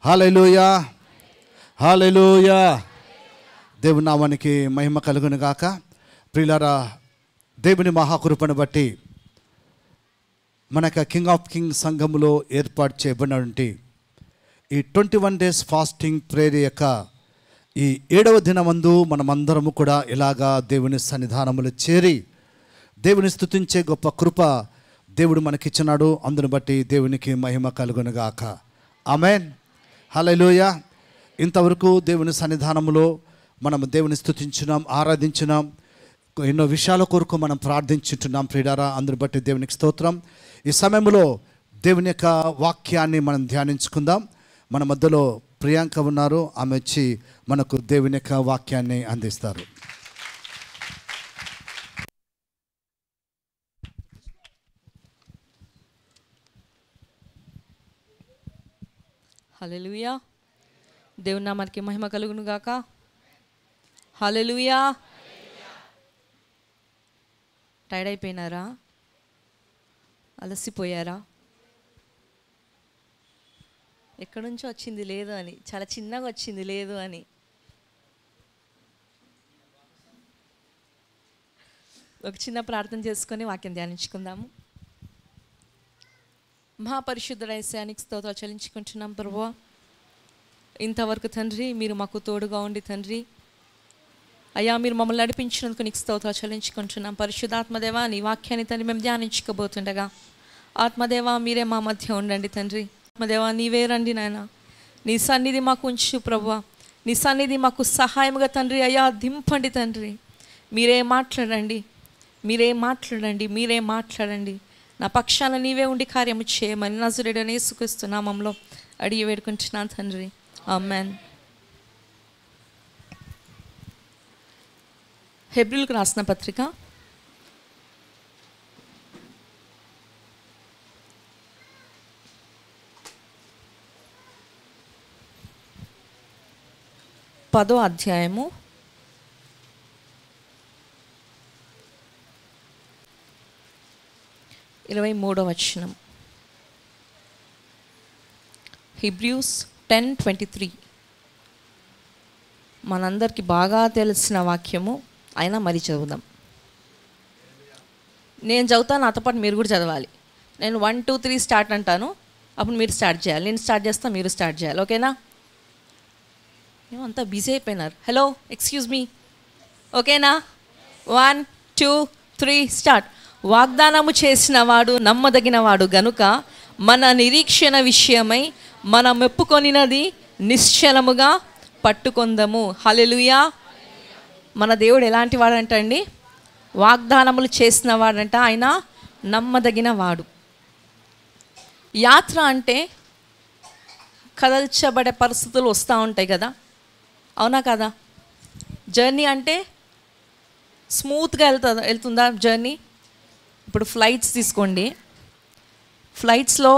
హల్లెలూయా, హల్లెలూయా. దేవుని నామానికి మహిమ కలుగును గాక. ప్రియులారా, దేవుని మహాకృపను బట్టి మనకు కింగ్ ఆఫ్ కింగ్ సంఘములో ఏర్పాటు చేయబడినటువంటి ఈ 21 days ఫాస్టింగ్ ప్రేయర్ యొక్క ఈ 7వ దినమందు మనమందరము కూడా ఇలాగా దేవుని సన్నిధానములో చేరి దేవుని స్తుతించే గొప్ప కృప దేవుడు మనకిచ్చినాడు. అందును బట్టి దేవునికి మహిమ కలుగును గాక. ఆమేన్, హల్లెలూయా. ఇంతవరకు దేవుని సన్నిధానములో మనం దేవుని స్తుతించున్నాం, ఆరాధించున్నాం, ఎన్నో విషయాల కొరకు మనం ప్రార్థించుంటున్నాం. ప్రియులారా, అందును బట్టి దేవునికి స్తోత్రం. ఈ సమయంలో దేవుని యొక్క వాక్యాన్ని మనం ధ్యానించుకుందాం. మన మధ్యలో ప్రియాంక ఉన్నారు, ఆమె వచ్చి మనకు దేవుని యొక్క వాక్యాన్ని అందిస్తారు. హల్లెలూయా. దేవుని నామానికి మహిమ కలుగును గాక. హల్లెలూయా. టైర్డ్ అయిపోయినారా? అలసిపోయారా? ఎక్కడి నుంచో వచ్చింది లేదు అని, చాలా చిన్నగా వచ్చింది లేదు అని. ఒక చిన్న ప్రార్థన చేసుకొని వాక్యం ధ్యానించుకుందాము. మహాపరిశుద్ధుడైన యేసునికి స్తోత్రాలు చెల్లించుకుంటున్నాం ప్రభువా. ఇంతవరకు తండ్రి మీరు మాకు తోడుగా ఉండి తండ్రి అయ్యా మీరు మమ్మల్ని నడిపించినందుకు నీకు స్తోత్రాలు చెల్లించుకుంటున్నాం. పరిశుద్ధాత్మదేవా, నీ వాక్యాన్ని తండ్రి మేము ధ్యానించుకోబోతుండగా ఆత్మదేవా మీరే మా మధ్య ఉండండి తండ్రి. ఆత్మదేవా నీవే రండి నాయన, నీ సన్నిధి మాకు ఉంచు ప్రభువా. నీ సన్నిధి మాకు సహాయముగా తండ్రి అయ్యా దింపండి తండ్రి. మీరే మాట్లాడండి, మీరే మాట్లాడండి, మీరే మాట్లాడండి. నా పక్షాన నీవే ఉండి కార్యము చేయమని నజరేయుడైన యేసుక్రీస్తు నామములో అడిగి వేడుకుంటున్నాను తండ్రి, ఆమేన్. హెబ్రీయులకు రాసిన పత్రిక 10వ అధ్యాయము 23వ వచనం. హీబ్రూస్ 10:23 మనందరికీ బాగా తెలిసిన వాక్యము, అయినా మరి చదువుదాం. నేను చదువుతాను, నాతో పాటు మీరు కూడా చదవాలి. నేను 1, 2, 3 స్టార్ట్ అంటాను, అప్పుడు మీరు స్టార్ట్ చేయాలి. నేను స్టార్ట్ చేస్తాను, మీరు స్టార్ట్ చేయాలి. ఓకేనా? ఏమంతా బిజీ అయిపోయినారు. హలో, ఎక్స్క్యూజ్ మీ, ఓకేనా? 1, 2, 3 స్టార్ట్. వాగ్దానము చేసిన వాడు నమ్మదగినవాడు గనుక మన నిరీక్షణ విషయమై మనం మెప్పుకొనినది నిశ్చలముగా పట్టుకొందము. హల్లెలూయా. మన దేవుడు ఎలాంటి వాడంటండి? వాగ్దానములు చేసిన వాడంట, ఆయన నమ్మదగిన వాడు. యాత్ర అంటే కదల్చబడే పరిస్థితులు వస్తూ ఉంటాయి కదా, అవునా కదా? జర్నీ అంటే స్మూత్గా వెళ్తుందా జర్నీ? ఇప్పుడు ఫ్లైట్స్ తీసుకోండి. ఫ్లైట్స్లో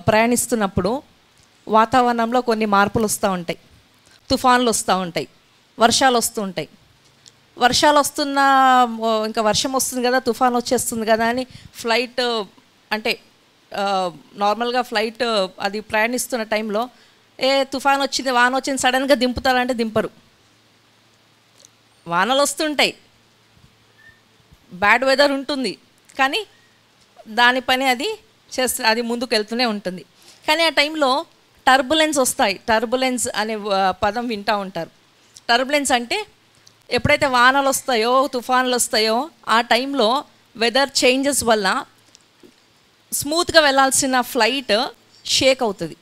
ప్రయాణిస్తున్నప్పుడు వాతావరణంలో కొన్ని మార్పులు వస్తూ ఉంటాయి, తుఫాన్లు వస్తూ ఉంటాయి, వర్షాలు వస్తూ ఉంటాయి. వర్షాలు వస్తున్న, ఇంకా వర్షం వస్తుంది కదా, తుఫాన్ వచ్చేస్తుంది కదా అని ఫ్లైట్ అంటే నార్మల్గా ఫ్లైట్ అది ప్రయాణిస్తున్న టైంలో తుఫాన్ వచ్చింది, వాన వచ్చింది, సడన్గా దింపుతారంటే దింపరు. వానలు వస్తుంటాయి, బ్యాడ్ వెదర్ ఉంటుంది, కానీ దాని పని అది చేస్తే అది ముందుకు వెళ్తూనే ఉంటుంది. కానీ ఆ టైంలో టర్బులెన్స్ వస్తాయి. టర్బులెన్స్ అనే పదం వింటూ ఉంటారు. టర్బులెన్స్ అంటే ఎప్పుడైతే వానలు వస్తాయో, తుఫాన్లు వస్తాయో, ఆ టైంలో వెదర్ చేంజెస్ వల్ల స్మూత్గా వెళ్ళాల్సిన ఫ్లైట్ షేక్ అవుతుంది,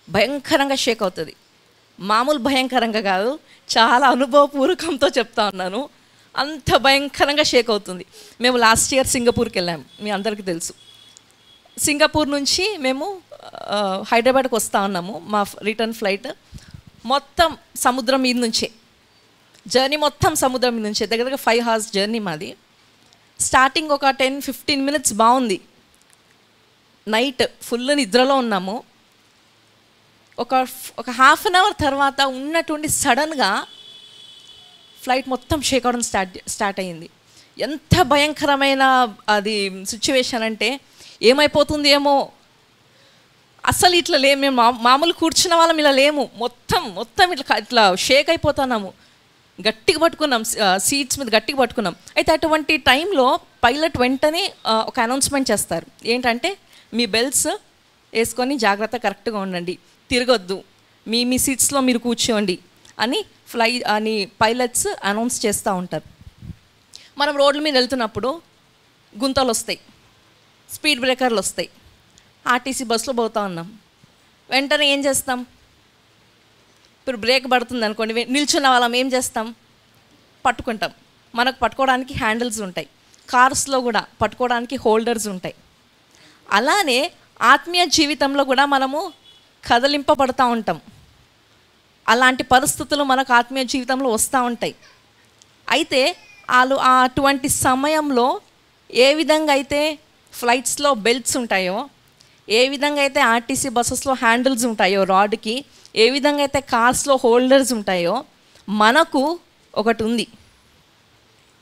భయంకరంగా షేక్ అవుతుంది. మామూలు భయంకరంగా కాదు, చాలా అనుభవపూర్వకంతో చెప్తా ఉన్నాను. అంత భయంకరంగా షేక్ అవుతుంది. మేము లాస్ట్ ఇయర్ సింగపూర్కి వెళ్ళాము, మీ అందరికీ తెలుసు. సింగపూర్ నుంచి మేము హైదరాబాద్కి వస్తూ ఉన్నాము. మా రిటర్న్ ఫ్లైట్ మొత్తం సముద్రం మీద నుంచే, జర్నీ మొత్తం సముద్రం మీద నుంచే. దగ్గర 5 hours జర్నీ మాది. స్టార్టింగ్ ఒక 10-15 minutes బాగుంది, నైట్ ఫుల్ నిద్రలో ఉన్నాము. ఒక హాఫ్ అన్ అవర్ తర్వాత ఉన్నటువంటి సడన్గా ఫ్లైట్ మొత్తం షేక్ అవడం స్టార్ట్ అయ్యింది. ఎంత భయంకరమైన అది సిచ్యువేషన్ అంటే ఏమైపోతుంది ఏమో, అసలు ఇట్లా లేము, మేము మామూలు కూర్చున్న వాళ్ళం ఇలా లేము, మొత్తం ఇట్లా షేక్ అయిపోతున్నాము, గట్టిగా పట్టుకున్నాం, సీట్స్ మీద గట్టిగా పట్టుకున్నాం. అయితే అటువంటి టైంలో పైలట్ వెంటనే ఒక అనౌన్స్మెంట్ చేస్తారు, ఏంటంటే మీ బెల్ట్స్ వేసుకొని జాగ్రత్త కరెక్ట్గా ఉండండి, తిరగొద్దు, మీ సీట్స్లో మీరు కూర్చోండి అని పైలట్స్ అనౌన్స్ చేస్తూ ఉంటారు. మనం రోడ్ల మీద వెళ్తున్నప్పుడు గుంతలు వస్తాయి, స్పీడ్ బ్రేకర్లు వస్తాయి, ఆర్టీసీ బస్సులో పోతూ ఉన్నాం, వెంటనే ఏం చేస్తాం? ఇప్పుడు బ్రేక్ పడుతుంది అనుకోండి, నిల్చున్న వాళ్ళం ఏం చేస్తాం? పట్టుకుంటాం. మనకు పట్టుకోవడానికి హ్యాండిల్స్ ఉంటాయి, కార్స్లో కూడా పట్టుకోవడానికి హోల్డర్స్ ఉంటాయి. అలానే ఆత్మీయ జీవితంలో కూడా మనము కదలింపబడుతూ ఉంటాం. అలాంటి పరిస్థితులు మనకు ఆత్మీయ జీవితంలో వస్తూ ఉంటాయి. అయితే అటువంటి సమయంలో ఏ విధంగా అయితే ఫ్లైట్స్లో బెల్ట్స్ ఉంటాయో, ఏ విధంగా అయితే ఆర్టీసీ బస్సెస్లో హ్యాండిల్స్ ఉంటాయో రాడ్కి, ఏ విధంగా అయితే కార్స్లో హోల్డర్స్ ఉంటాయో, మనకు ఒకటి ఉంది.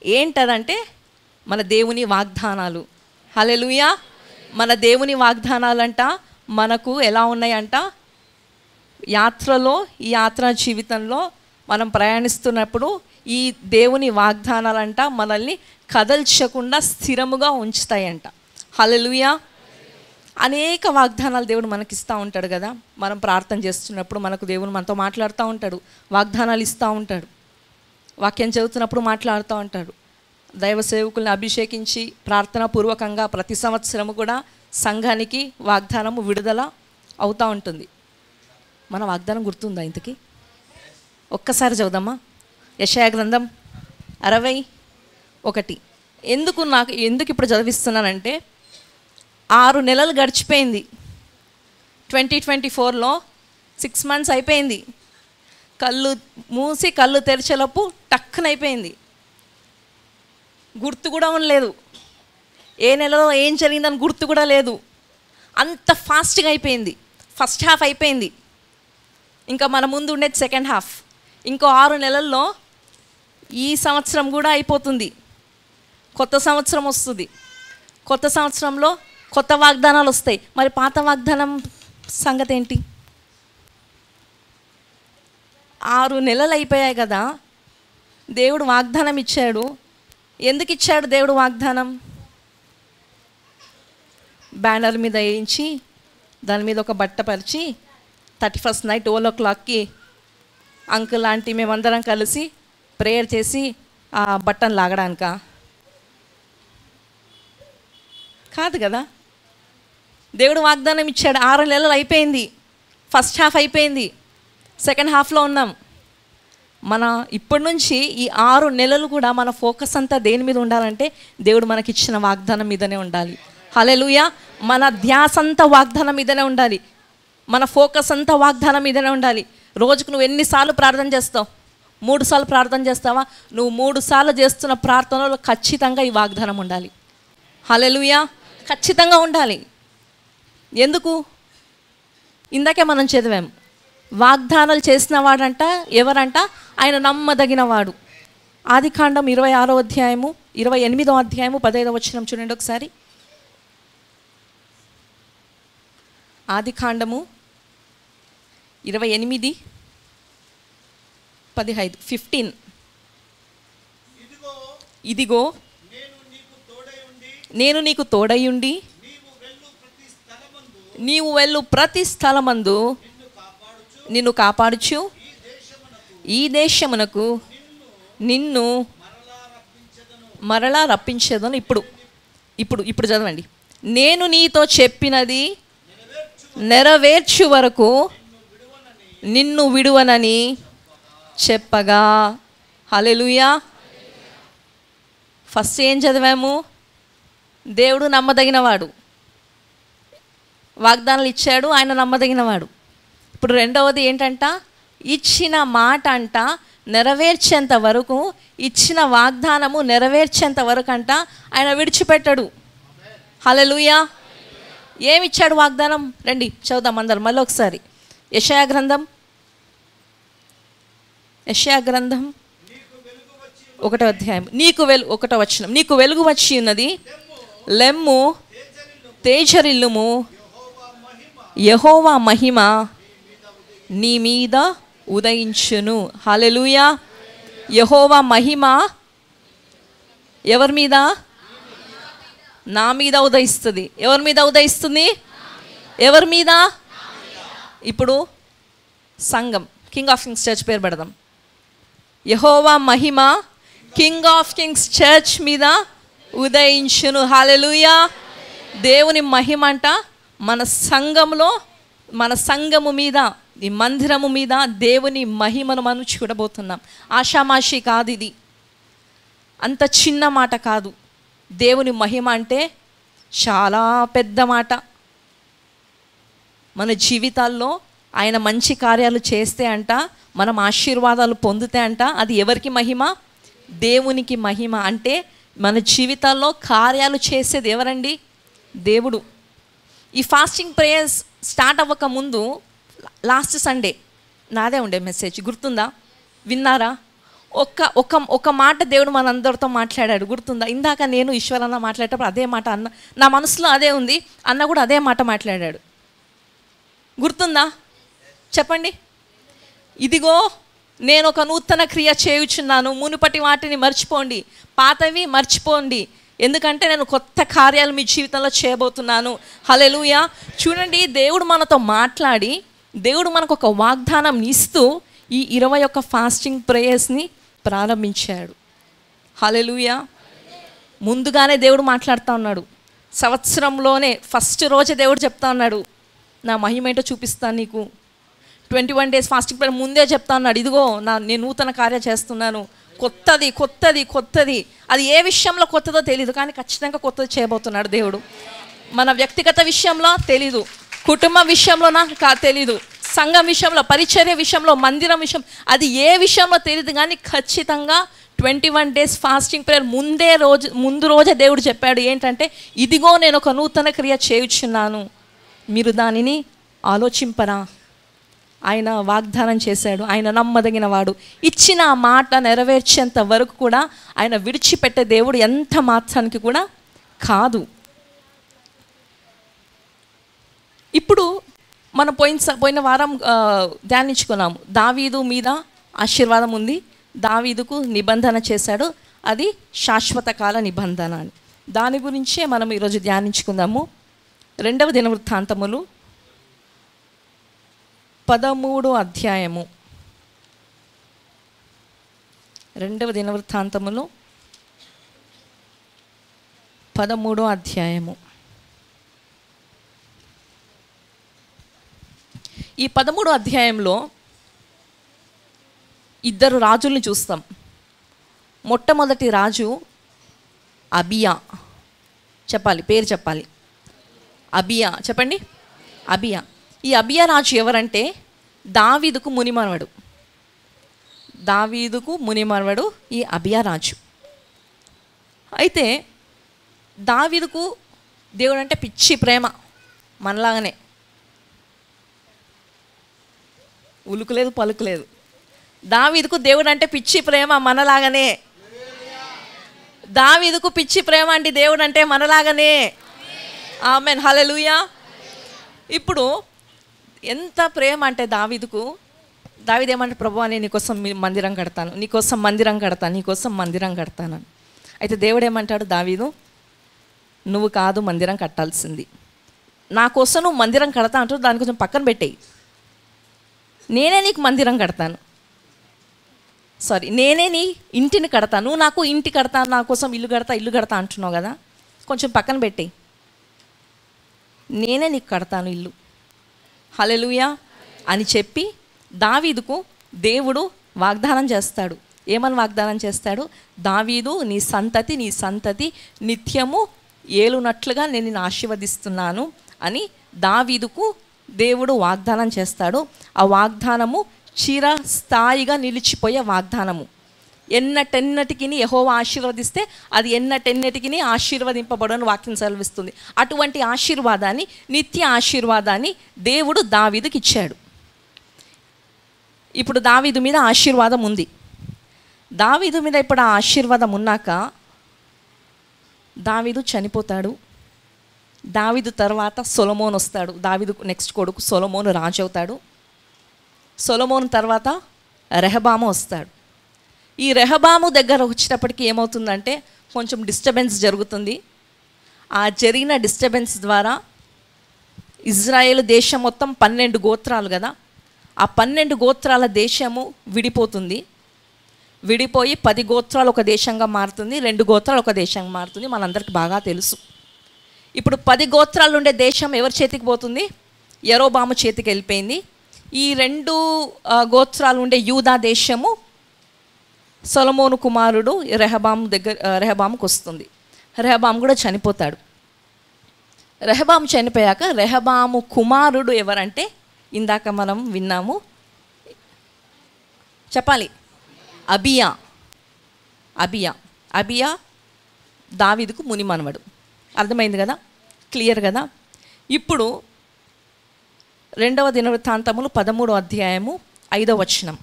ఏంటదంటే మన దేవుని వాగ్దానాలు. హల్లెలూయా. మన దేవుని వాగ్దానాలంట మనకు ఎలా ఉన్నాయంట? ఈ యాత్రా జీవితంలో మనం ప్రయాణిస్తున్నప్పుడు ఈ దేవుని వాగ్దానాలంట మనల్ని కదల్చకుండా స్థిరముగా ఉంచుతాయంట. హల్లెలూయా. అనేక వాగ్దానాలు దేవుడు మనకిస్తూ ఉంటాడు కదా. మనం ప్రార్థన చేస్తున్నప్పుడు మనకు దేవుడు మనతో మాట్లాడుతూ ఉంటాడు, వాగ్దానాలు ఇస్తూ ఉంటాడు. వాక్యం చదువుతున్నప్పుడు మాట్లాడుతూ ఉంటాడు. దైవ సేవకుల్ని అభిషేకించి ప్రార్థనాపూర్వకంగా ప్రతి సంవత్సరము కూడా సంఘానికి వాగ్దానము విడుదల అవుతూ ఉంటుంది. మన వాగ్దానం గుర్తుందా ఇంతకీ? ఒక్కసారి చదువుదామా. యెషయా గ్రంథం 61. ఎందుకు ఇప్పుడు చదివిస్తున్నానంటే 6 నెలలు గడిచిపోయింది. 2024లో 6 months అయిపోయింది. కళ్ళు మూసి కళ్ళు తెరిచేలోపు టక్కునైపోయింది, గుర్తు కూడా ఉండలేదు. ఏ నెలలో ఏం జరిగిందని గుర్తు కూడా లేదు. అంత ఫాస్ట్గా అయిపోయింది. ఫస్ట్ హాఫ్ అయిపోయింది, ఇంకా మన ముందు ఉండేది సెకండ్ హాఫ్. ఇంకో 6 నెలల్లో ఈ సంవత్సరం కూడా అయిపోతుంది, కొత్త సంవత్సరం వస్తుంది. కొత్త సంవత్సరంలో కొత్త వాగ్దానాలు వస్తాయి. మరి పాత వాగ్దానం సంగతి ఏంటి? 6 నెలలు అయిపోయాయి కదా, దేవుడు వాగ్దానం ఇచ్చాడు. ఎందుకు ఇచ్చాడు దేవుడు వాగ్దానం? బ్యానర్ మీద వేయించి దాని మీద ఒక బట్ట పరిచి 31st నైట్ 12 o'clockకి అంకుల్ ఆంటీ మేమందరం కలిసి ప్రేయర్ చేసి ఆ బట్టను లాగడానికా? కాదు కదా. దేవుడు వాగ్దానం ఇచ్చాడు. 6 నెలలు అయిపోయింది, ఫస్ట్ హాఫ్ అయిపోయింది, సెకండ్ హాఫ్లో ఉన్నాం. మన ఇప్పటి నుంచి ఈ 6 నెలలు కూడా మన ఫోకస్ అంతా దేని మీద ఉండాలంటే దేవుడు మనకిచ్చిన వాగ్దానం మీదనే ఉండాలి. హల్లెలూయా. మన ధ్యాస అంతా వాగ్దానం మీదనే ఉండాలి, మన ఫోకస్ అంతా వాగ్దానం మీదనే ఉండాలి. రోజుకు నువ్వు ఎన్నిసార్లు ప్రార్థన చేస్తావు? 3 సార్లు ప్రార్థన చేస్తావా? నువ్వు 3 సార్లు చేస్తున్న ప్రార్థనలో ఖచ్చితంగా ఈ వాగ్దానం ఉండాలి. హల్లెలూయా. ఖచ్చితంగా ఉండాలి. ఎందుకు? ఇందాకే మనం చదివాం, వాగ్దానాలు చేసిన వాడంట ఎవరంట? ఆయన నమ్మదగినవాడు. ఆదికాండం 26వ అధ్యాయము 28వ అధ్యాయము 15వ వచనం చూడండి ఒకసారి. ఆదికాండము 28:15. 15. ఇదిగో నేను నీకు తోడయుండి నీవు వెళ్ళు ప్రతి స్థలమందు నిన్ను కాపాడుచు ఈ దేశమునకు నిన్ను మరలా రప్పించేదను. ఇప్పుడు చదవండి. నేను నీతో చెప్పినది నెరవేర్చు వరకు నిన్ను విడువనని చెప్పగా. హల్లెలూయా. ఫస్ట్ ఏం చదివాము? దేవుడు నమ్మదగినవాడు, వాగ్దానాలు ఇచ్చాడు, ఆయన నమ్మదగినవాడు. ఇప్పుడు రెండవది ఏంటంట? ఇచ్చిన మాట అంట నెరవేర్చేంత వరకు, ఇచ్చిన వాగ్దానము నెరవేర్చేంత వరకు అంట ఆయన విడిచిపెట్టడు. హల్లెలూయా. ఏమిచ్చాడు వాగ్దానం? రండి చదువుదాం అందరం మళ్ళీ ఒకసారి. యెషయా గ్రంథం 1వ అధ్యాయం 1వ వచనం. నీకు వెలుగు వచ్చి ఉన్నది, లెమ్ము తేజరిల్లుము, యెహోవా మహిమ నీ మీద ఉదయించును. హల్లెలూయా. యెహోవా మహిమ ఎవరి మీద? నా మీద ఉదయిస్తుంది. ఎవరి మీద ఉదయిస్తుంది? ఎవరి మీద? ఇప్పుడు సంఘం, కింగ్ ఆఫ్ కింగ్స్ చర్చ్ పేరు పెడదాం. యెహోవా మహిమ కింగ్ ఆఫ్ కింగ్స్ చర్చ్ మీద ఉదయించును. హల్లెలూయా. దేవుని మహిమ అంట మన సంఘంలో, మన సంఘము మీద, ఈ మందిరము మీద దేవుని మహిమను మనం చూడబోతున్నాం. ఆషామాషి కాదు, ఇది అంత చిన్న మాట కాదు. దేవుని మహిమ అంటే చాలా పెద్ద మాట. మన జీవితాల్లో ఆయన మంచి కార్యాలు చేస్తే అంట, మనం ఆశీర్వాదాలు పొందితే అంట, అది ఎవరికి మహిమ? దేవునికి మహిమ. అంటే మన జీవితాల్లో కార్యాలు చేసేది ఎవరండి? దేవుడు. ఈ ఫాస్టింగ్ ప్రేయర్స్ స్టార్ట్ అవ్వక ముందు లాస్ట్ సండే నాదే ఉండే మెసేజ్, గుర్తుందా? విన్నారా? ఒక మాట దేవుడు మనందరితో మాట్లాడాడు, గుర్తుందా? ఇందాక నేను ఈశ్వరన్న మాట్లాడేటప్పుడు అదే మాట అన్న, నా మనసులో అదే ఉంది. అన్న కూడా అదే మాట మాట్లాడాడు, గుర్తుందా? చెప్పండి. ఇదిగో నేను ఒక నూతన క్రియ చేయుచున్నాను, మునుపటి వాటిని మర్చిపోండి, పాతవి మర్చిపోండి, ఎందుకంటే నేను కొత్త కార్యాలు మీ జీవితంలో చేయబోతున్నాను. హల్లెలూయా. చూడండి, దేవుడు మనతో మాట్లాడి, దేవుడు మనకు ఒక వాగ్దానం ఇస్తూ ఈ 21 ఫాస్టింగ్ ప్రేయర్స్ని ప్రారంభించాడు. హల్లెలూయా. ముందుగానే దేవుడు మాట్లాడుతూ ఉన్నాడు. సంవత్సరంలోనే ఫస్ట్ రోజే దేవుడు చెప్తా ఉన్నాడు, నా మహిమ ఏంటో చూపిస్తాను నీకు. 21 డేస్ ఫాస్టింగ్ ప్రేయర్ ముందే చెప్తా ఉన్నాడు, ఇదిగో నేను నూతన కార్యం చేస్తున్నాను, కొత్తది కొత్తది కొత్తది. అది ఏ విషయంలో కొత్తదో తెలియదు, కానీ ఖచ్చితంగా కొత్తది చేయబోతున్నాడు దేవుడు. మన వ్యక్తిగత విషయంలో తెలీదు, కుటుంబ విషయంలో నాకు తెలీదు, సంఘం విషయంలో, పరిచర్య విషయంలో, మందిరం విషయం, అది ఏ విషయంలో తెలియదు, కానీ ఖచ్చితంగా 21 డేస్ ఫాస్టింగ్ ప్రేయర్ ముందు రోజే దేవుడు చెప్పాడు ఏంటంటే, ఇదిగో నేను ఒక నూతన క్రియ చేయుచున్నాను, మీరు దానిని ఆలోచింపరా. ఆయన వాగ్దానం చేశాడు, ఆయన నమ్మదగిన వాడు. ఇచ్చిన ఆ మాట నెరవేర్చేంత వరకు కూడా ఆయన విడిచిపెట్టే దేవుడు ఎంత మాత్రానికి కూడా కాదు. ఇప్పుడు మనం పోయిన వారం ధ్యానించుకున్నాము, దావీదు మీద ఆశీర్వాదం ఉంది, దావీదుకు నిబంధన చేశాడు, అది శాశ్వత కాల నిబంధన అని. దాని గురించే మనం ఈరోజు ధ్యానించుకుందాము. 2వ దినవృత్తాంతములు 13వ అధ్యాయము. 2వ దినవృత్తాంతములు 13వ అధ్యాయము. ఈ 13వ అధ్యాయంలో 2 రాజుల్ని చూస్తాం. మొట్టమొదటి రాజు అబియా. చెప్పాలి, పేరు చెప్పాలి. అబియా, చెప్పండి. అబియా. ఈ అబియా రాజు ఎవరంటే దావీదుకు మునిమనవడు. దావీదుకు మునిమనవడు ఈ అబియా రాజు. అయితే దావీదుకు దేవుడు అంటే పిచ్చి ప్రేమ, మనలాగానే, ఉలుకులేదు పలుకులేదు. దావీదుకు దేవుడు అంటే పిచ్చి ప్రేమ, మనలాగానే. దావీదుకు పిచ్చి ప్రేమ అంటే దేవుడు అంటే మనలాగానే. ఆమేన్, హల్లెలూయా. ఇప్పుడు ఎంత ప్రేమ అంటే దావీదుకు, దావీదు ఏమంటే, ప్రభువా నేను నీకోసం మందిరం కడతాను, నీకోసం మందిరం కడతాను, నీకోసం మందిరం కడతాను. అయితే దేవుడు ఏమంటాడు, దావీదు నువ్వు కాదు మందిరం కట్టాల్సింది, నా కోసం నువ్వు మందిరం కడతా అంటావు, దాని కొంచెం పక్కన పెట్టేయి, నేనే నీకు మందిరం కడతాను, నేనే నీ ఇంటిని కడతాను, నువ్వు నాకు ఇంటి కడతాను, నా కోసం ఇల్లు కడతా అంటున్నావు కదా, కొంచెం పక్కన పెట్టేయి, నేనే నీకు కడతాను ఇల్లు. హల్లెలూయా అని చెప్పి దావీదుకు దేవుడు వాగ్దానం చేస్తాడు. ఏమని వాగ్దానం చేస్తాడు? దావీదు నీ సంతతి నిత్యము ఏలునట్లుగా నేను నిన్ను ఆశీర్వదిస్తున్నాను అని దావీదుకు దేవుడు వాగ్దానం చేస్తాడు. ఆ వాగ్దానము చిరస్థాయిగా నిలిచిపోయే వాగ్దానము. ఎన్నటెన్నటికి యెహోవా ఆశీర్వదిస్తే అది ఎన్నటెన్నటికి ఆశీర్వదింపబడని వాక్యం సెలవిస్తుంది. అటువంటి ఆశీర్వాదాన్ని, నిత్య ఆశీర్వాదాన్ని దేవుడు దావీదుకి ఇచ్చాడు. ఇప్పుడు దావీదు మీద ఆశీర్వాదం ఉంది. దావీదు మీద ఇప్పుడు ఆ ఆశీర్వాదం ఉన్నాక దావీదు చనిపోతాడు. దావీదు తర్వాత సొలొమోను వస్తాడు. దావీదు నెక్స్ట్ కొడుకు సొలొమోను రాజు అవుతాడు. సొలొమోను తర్వాత రెహబాము వస్తాడు. ఈ రెహబాము దగ్గర వచ్చేటప్పటికి ఏమవుతుందంటే కొంచెం డిస్టర్బెన్స్ జరుగుతుంది. ఆ జరిగిన డిస్టర్బెన్స్ ద్వారా ఇజ్రాయేల్ దేశం మొత్తం 12 గోత్రాలు కదా, ఆ 12 గోత్రాల దేశము విడిపోతుంది. విడిపోయి 10 గోత్రాలు ఒక దేశంగా మారుతుంది, 2 గోత్రాలు ఒక దేశంగా మారుతుంది. మనందరికి బాగా తెలుసు. ఇప్పుడు 10 గోత్రాలు ఉండే దేశం ఎవరి చేతికి పోతుంది? యరొబాము చేతికి వెళ్ళిపోయింది. ఈ 2 గోత్రాలు ఉండే యూదా దేశము సొలొమోను కుమారుడు రెహబాముకు వస్తుంది. రెహబాము కూడా చనిపోతాడు. రెహబాము చనిపోయాక రెహబాము కుమారుడు ఎవరంటే ఇందాక మనం విన్నాము, చెప్పాలి, అబియా. అబియా దావీదుకు ముని మనవడు. అర్థమైంది కదా, క్లియర్ కదా. ఇప్పుడు 2వ దినవృత్తాంతములు 13వ అధ్యాయము 5వ వచనం.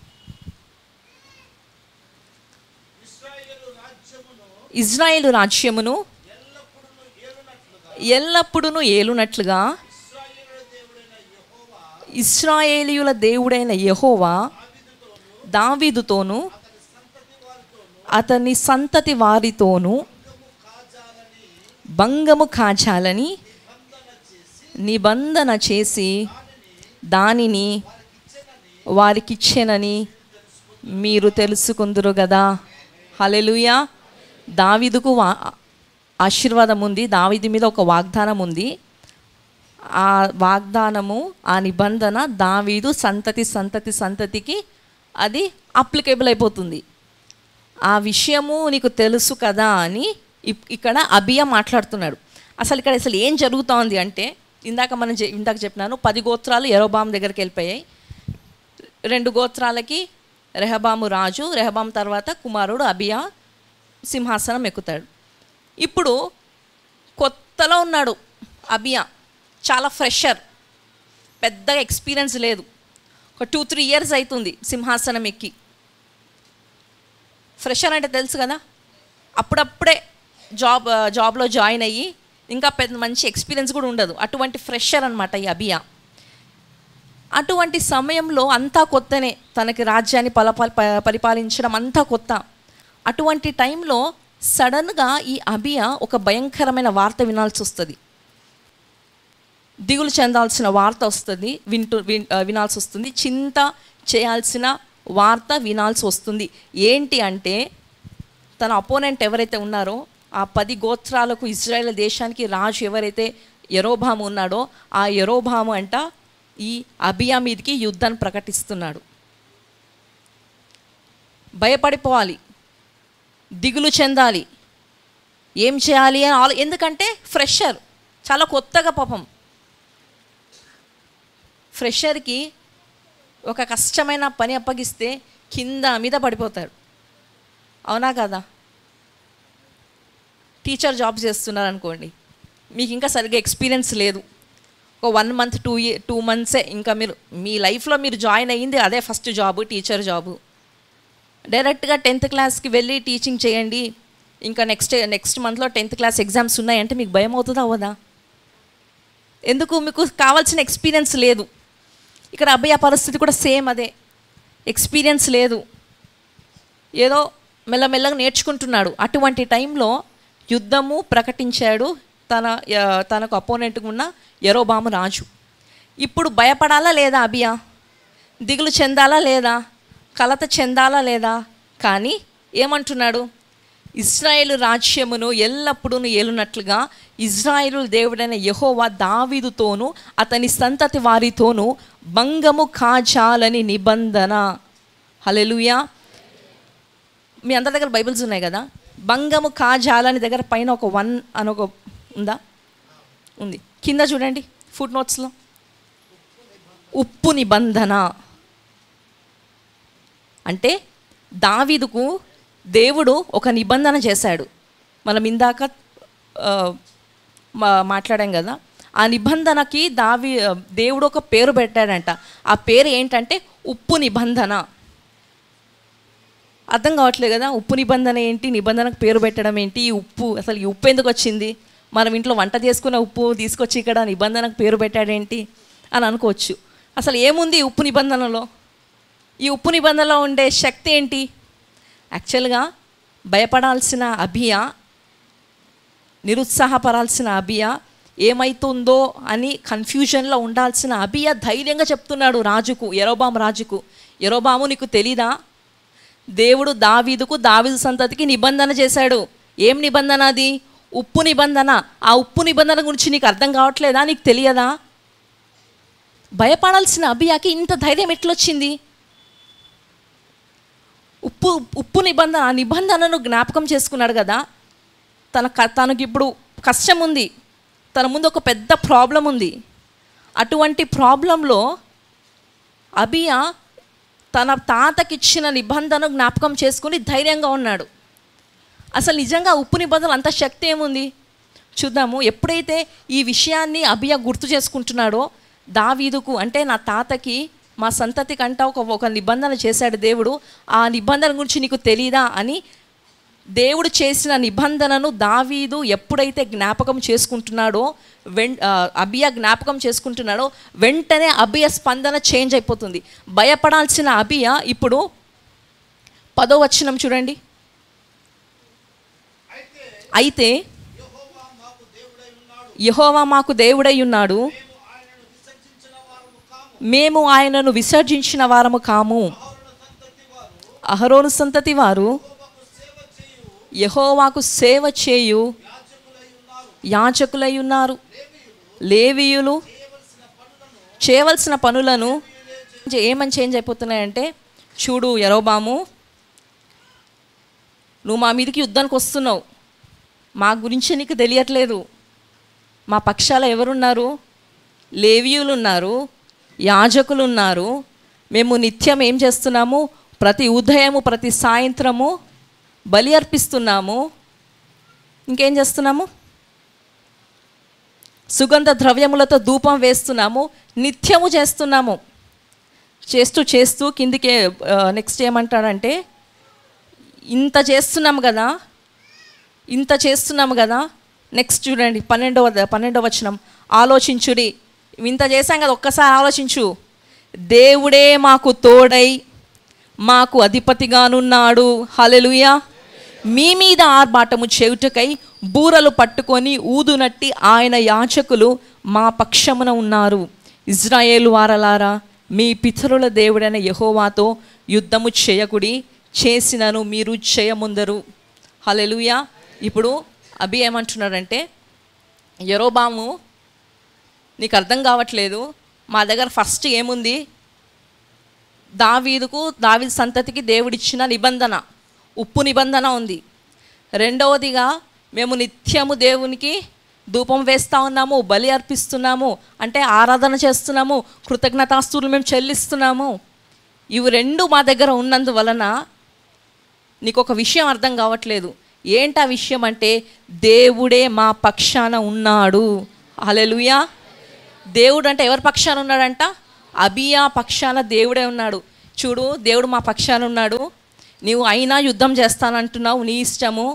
ఇజ్రాయేలు రాజ్యమును ఎల్లప్పుడూ ఏలునట్లుగా ఇశ్రాయేలీయుల దేవుడైన యెహోవా దావీదుతోను అతని సంతతి వారితోనూ భంగము కాజాలని నిబంధన చేసి దానిని వారికిచ్చెనని మీరు తెలుసుకుందురు కదా. హల్లెలూయా. దావీదుకు ఆశీర్వాదం ఉంది, దావీదు మీద ఒక వాగ్దానం ఉంది. ఆ వాగ్దానము, ఆ నిబంధన దావీదు సంతతికి అది అప్లికేబుల్ అయిపోతుంది. ఆ విషయము నీకు తెలుసు కదా అని ఇక్కడ అబియా మాట్లాడుతున్నాడు. అసలు ఏం జరుగుతోంది అంటే ఇందాక చెప్పినాను, 10 గోత్రాలు యరొబాము దగ్గరికి వెళ్ళిపోయాయి. 2 గోత్రాలకి రెహబాము రాజు, రెహబాము తర్వాత కుమారుడు అబియా సింహాసనం ఎక్కుతాడు. ఇప్పుడు కొత్తలో ఉన్నాడు అబియా, చాలా ఫ్రెషర్, పెద్దగా ఎక్స్పీరియన్స్ లేదు. ఒక 2-3 ఇయర్స్ అవుతుంది సింహాసనం ఎక్కి. ఫ్రెషర్ అంటే తెలుసు కదా, అప్పుడప్పుడే జాబ్లో జాయిన్ అయ్యి ఇంకా పెద్ద మంచి ఎక్స్పీరియన్స్ కూడా ఉండదు. అటువంటి ఫ్రెషర్ అనమాట ఈ అబియా. అటువంటి సమయంలో అంతా కొత్తనే, తనకి రాజ్యాన్ని పరిపాలించడం అంతా కొత్త. అటువంటి టైంలో సడన్గా ఈ అబియా ఒక భయంకరమైన వార్త వినాల్సి వస్తుంది. దిగులు చెందాల్సిన వార్త వస్తుంది, వినాల్సి వస్తుంది. చింత చేయాల్సిన వార్త వినాల్సి వస్తుంది. ఏంటి అంటే తన అపోనెంట్ ఎవరైతే ఉన్నారో ఆ 10 గోత్రాలకు ఇజ్రాయేల్ దేశానికి రాజు ఎవరైతే యరొబాము ఉన్నాడో ఆ యరొబాము అంట ఈ అబియా మీదకి యుద్ధాన్ని ప్రకటిస్తున్నాడు. భయపడిపోవాలి, దిగులు చెందాలి, ఏం చేయాలి అని ఎందుకంటే ఫ్రెషర్, చాలా కొత్తగా పాపం. ఫ్రెషర్కి ఒక కష్టమైన పని అప్పగిస్తే కింద మీద పడిపోతాడు. అవునా కదా? టీచర్ జాబ్ చేస్తున్నారు అనుకోండి, మీకు ఇంకా సరిగ్గా ఎక్స్పీరియన్స్ లేదు, ఒక 1 మంత్ 2 మంత్సే ఇంకా మీ లైఫ్లో మీరు జాయిన్ అయ్యింది అదే ఫస్ట్ జాబు, టీచర్ జాబు. డైరెక్ట్గా 10th క్లాస్కి వెళ్ళి టీచింగ్ చేయండి, ఇంకా నెక్స్ట్ మంత్లో 10th క్లాస్ ఎగ్జామ్స్ ఉన్నాయంటే మీకు భయం అవుతుందా అవ్వదా? ఎందుకు? మీకు కావాల్సిన ఎక్స్పీరియన్స్ లేదు. ఇక్కడ అబ్బాయి పరిస్థితి కూడా సేమ్ అదే, ఎక్స్పీరియన్స్ లేదు, ఏదో మెల్లమెల్లగా నేర్చుకుంటున్నాడు. అటువంటి టైంలో యుద్ధము ప్రకటించాడు తనకు అపోనెంట్గా ఉన్న యరొబాము రాజు. ఇప్పుడు భయపడాలా లేదా అబియా? దిగులు చెందాలా లేదా? కలత చెందాలా లేదా? కానీ ఏమంటున్నాడు? ఇశ్రాయేలు రాజ్యమును ఎల్లప్పుడూ ఏలునట్లుగా ఇశ్రాయేలు దేవుడైన యెహోవా దావీదుతోనూ అతని సంతతి వారితోనూ భంగము కాజాలని నిబంధన. హల్లెలూయా. మీ అందరి దగ్గర బైబిల్స్ ఉన్నాయి కదా, భంగము కాజాలని దగ్గర పైన ఒక 1 అని ఒక ఉందా? ఉంది. కింద చూడండి ఫుట్ నోట్స్లో, ఉప్పు నిబంధన అంటే దావీదుకు దేవుడు ఒక నిబంధన చేశాడు. మనం ఇందాక మాట్లాడాం కదా, ఆ నిబంధనకి దేవుడు ఒక పేరు పెట్టాడంట. ఆ పేరు ఏంటంటే ఉప్పు నిబంధన. అర్థం కావట్లేదు కదా, ఉప్పు నిబంధన ఏంటి, నిబంధనకు పేరు పెట్టడం ఏంటి, ఈ ఉప్పు అసలు ఈ ఉప్పు ఎందుకు వచ్చింది? మనం ఇంట్లో వంట చేసుకున్న ఉప్పు తీసుకొచ్చి ఇక్కడ నిబంధనకు పేరు పెట్టాడేంటి అని అనుకోవచ్చు. అసలు ఏముంది ఉప్పు నిబంధనలో? ఈ ఉప్పు నిబంధనలో ఉండే శక్తి ఏంటి? యాక్చువల్గా భయపడాల్సిన అబియా, నిరుత్సాహపడాల్సిన అబియా, ఏమైతుందో అని కన్ఫ్యూజన్లో ఉండాల్సిన అబియా ధైర్యంగా చెప్తున్నాడు రాజుకు, యరొబాము రాజుకు, యరొబాము నీకు తెలీదా, దేవుడు దావీదు సంతతికి నిబంధన చేశాడు. ఏం నిబంధన అది? ఉప్పు నిబంధన. ఆ ఉప్పు నిబంధన గురించి నీకు అర్థం కావట్లేదా? నీకు తెలియదా? భయపడాల్సిన అబియాకి ఇంత ధైర్యం ఎట్లొచ్చింది? ఉప్పు నిబంధన, ఆ నిబంధనను జ్ఞాపకం చేసుకున్నాడు కదా. తనకి ఇప్పుడు కష్టం ఉంది, తన ముందు ఒక పెద్ద ప్రాబ్లం ఉంది. అటువంటి ప్రాబ్లంలో అబియా తన తాతకిచ్చిన నిబంధన జ్ఞాపకం చేసుకుని ధైర్యంగా ఉన్నాడు. అసలు నిజంగా ఉప్పు నిబంధనలు అంత శక్తి ఏముంది చూద్దాము. ఎప్పుడైతే ఈ విషయాన్ని అబియా గుర్తు చేసుకుంటున్నాడో, దావీదుకు అంటే నా తాతకి, మా సంతతికి అంట ఒక నిబంధన చేశాడు దేవుడు, ఆ నిబంధన గురించి నీకు తెలీదా అని దేవుడు చేసిన నిబంధనను దావీదు ఎప్పుడైతే జ్ఞాపకం చేసుకుంటున్నాడో, అబియా జ్ఞాపకం చేసుకుంటున్నాడో, వెంటనే అబియా స్పందన చేంజ్ అయిపోతుంది. భయపడాల్సిన అబియా ఇప్పుడు 10వ వచనం చూడండి. అయితే యెహోవా మాకు దేవుడై ఉన్నాడు, మేము ఆయనను విసర్జించిన వారము కాము. అహరోను సంతతి వారు యెహోవాకు సేవ చేయు యాజకులై ఉన్నారు. లేవీయులు చేయవలసిన పనులను ఏమని చేంజ్ అయిపోతున్నాయంటే, చూడు యరొబాము, నువ్వు మా మీదకి యుద్ధానికి వస్తున్నావు, మా గురించి నీకు తెలియట్లేదు. మా పక్షాల ఎవరున్నారు? లేవీయులు ఉన్నారు, యాజకులు ఉన్నారు. మేము నిత్యం ఏం చేస్తున్నాము? ప్రతి ఉదయము ప్రతి సాయంత్రము బలి అర్పిస్తున్నాము. ఇంకేం చేస్తున్నాము? సుగంధ ద్రవ్యములతో ధూపం వేస్తున్నాము, నిత్యము చేస్తున్నాము. చేస్తూ కిందికే నెక్స్ట్ ఏమంటాడంటే, ఇంత చేస్తున్నాము కదా. నెక్స్ట్ చూడండి 12వ వచనం. ఆలోచించుడి. ఇంత చేశాం కదా, ఒక్కసారి ఆలోచించు. దేవుడే మాకు తోడై మాకు అధిపతిగానున్నాడు. హల్లెలూయా. మీ మీద ఆర్భాటము చేయుటకై బూరలు పట్టుకొని ఊదునట్టి ఆయన యాజకులు మా పక్షమున ఉన్నారు. ఇజ్రాయేలు వారలారా, మీ పితరుల దేవుడైన యెహోవాతో యుద్ధము చేయకుడి, చేసినను మీరు చేయముందరు. హల్లెలూయా. ఇప్పుడు అబి ఏమంటున్నాడంటే, యరొబాము నీకు అర్థం కావట్లేదు, మా దగ్గర ఫస్ట్ ఏముంది? దావీదు సంతతికి దేవుడిచ్చిన నిబంధన, ఉప్పు నిబంధన ఉంది. రెండవదిగా మేము నిత్యము దేవునికి ధూపం వేస్తూ ఉన్నాము, బలి అర్పిస్తున్నాము, అంటే ఆరాధన చేస్తున్నాము, కృతజ్ఞతాస్తుతులు మేము చెల్లిస్తున్నాము. ఇవి రెండు మా దగ్గర ఉన్నందువలన నీకు ఒక విషయం అర్థం కావట్లేదు. ఏంటి ఆ విషయం అంటే, దేవుడే మా పక్షాన ఉన్నాడు. హల్లెలూయా. దేవుడు అంటే ఎవరి పక్షాన ఉన్నాడంట? అబియా పక్షాన దేవుడే ఉన్నాడు. చూడు, దేవుడు మా పక్షాన ఉన్నాడు. నీవు అయినా యుద్ధం చేస్తానంటున్నావు, నీ ఇష్టము.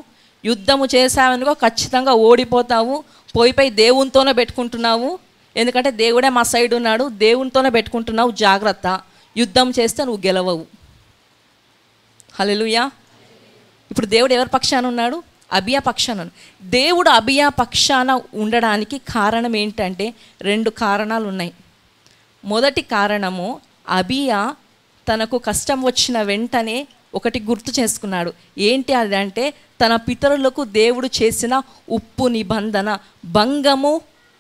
యుద్ధము చేసావనుకో ఖచ్చితంగా ఓడిపోతావు. పోయి దేవునితోనే పెట్టుకుంటున్నావు. ఎందుకంటే దేవుడే మా సైడ్ ఉన్నాడు, దేవునితోనే పెట్టుకుంటున్నావు, జాగ్రత్త. యుద్ధం చేస్తే నువ్వు గెలవవు. హల్లెలూయా. ఇప్పుడు దేవుడు ఎవరి పక్షాన ఉన్నాడు? అబియా పక్షాన. దేవుడు అబియా పక్షాన ఉండడానికి కారణం ఏంటంటే, 2 కారణాలు ఉన్నాయి. మొదటి కారణము, అబియా తనకు కష్టం వచ్చిన వెంటనే ఒకటి గుర్తు చేసుకున్నాడు. ఏంటి అది అంటే, తన పితరులకు దేవుడు చేసిన ఉప్పు నిబంధన, భంగము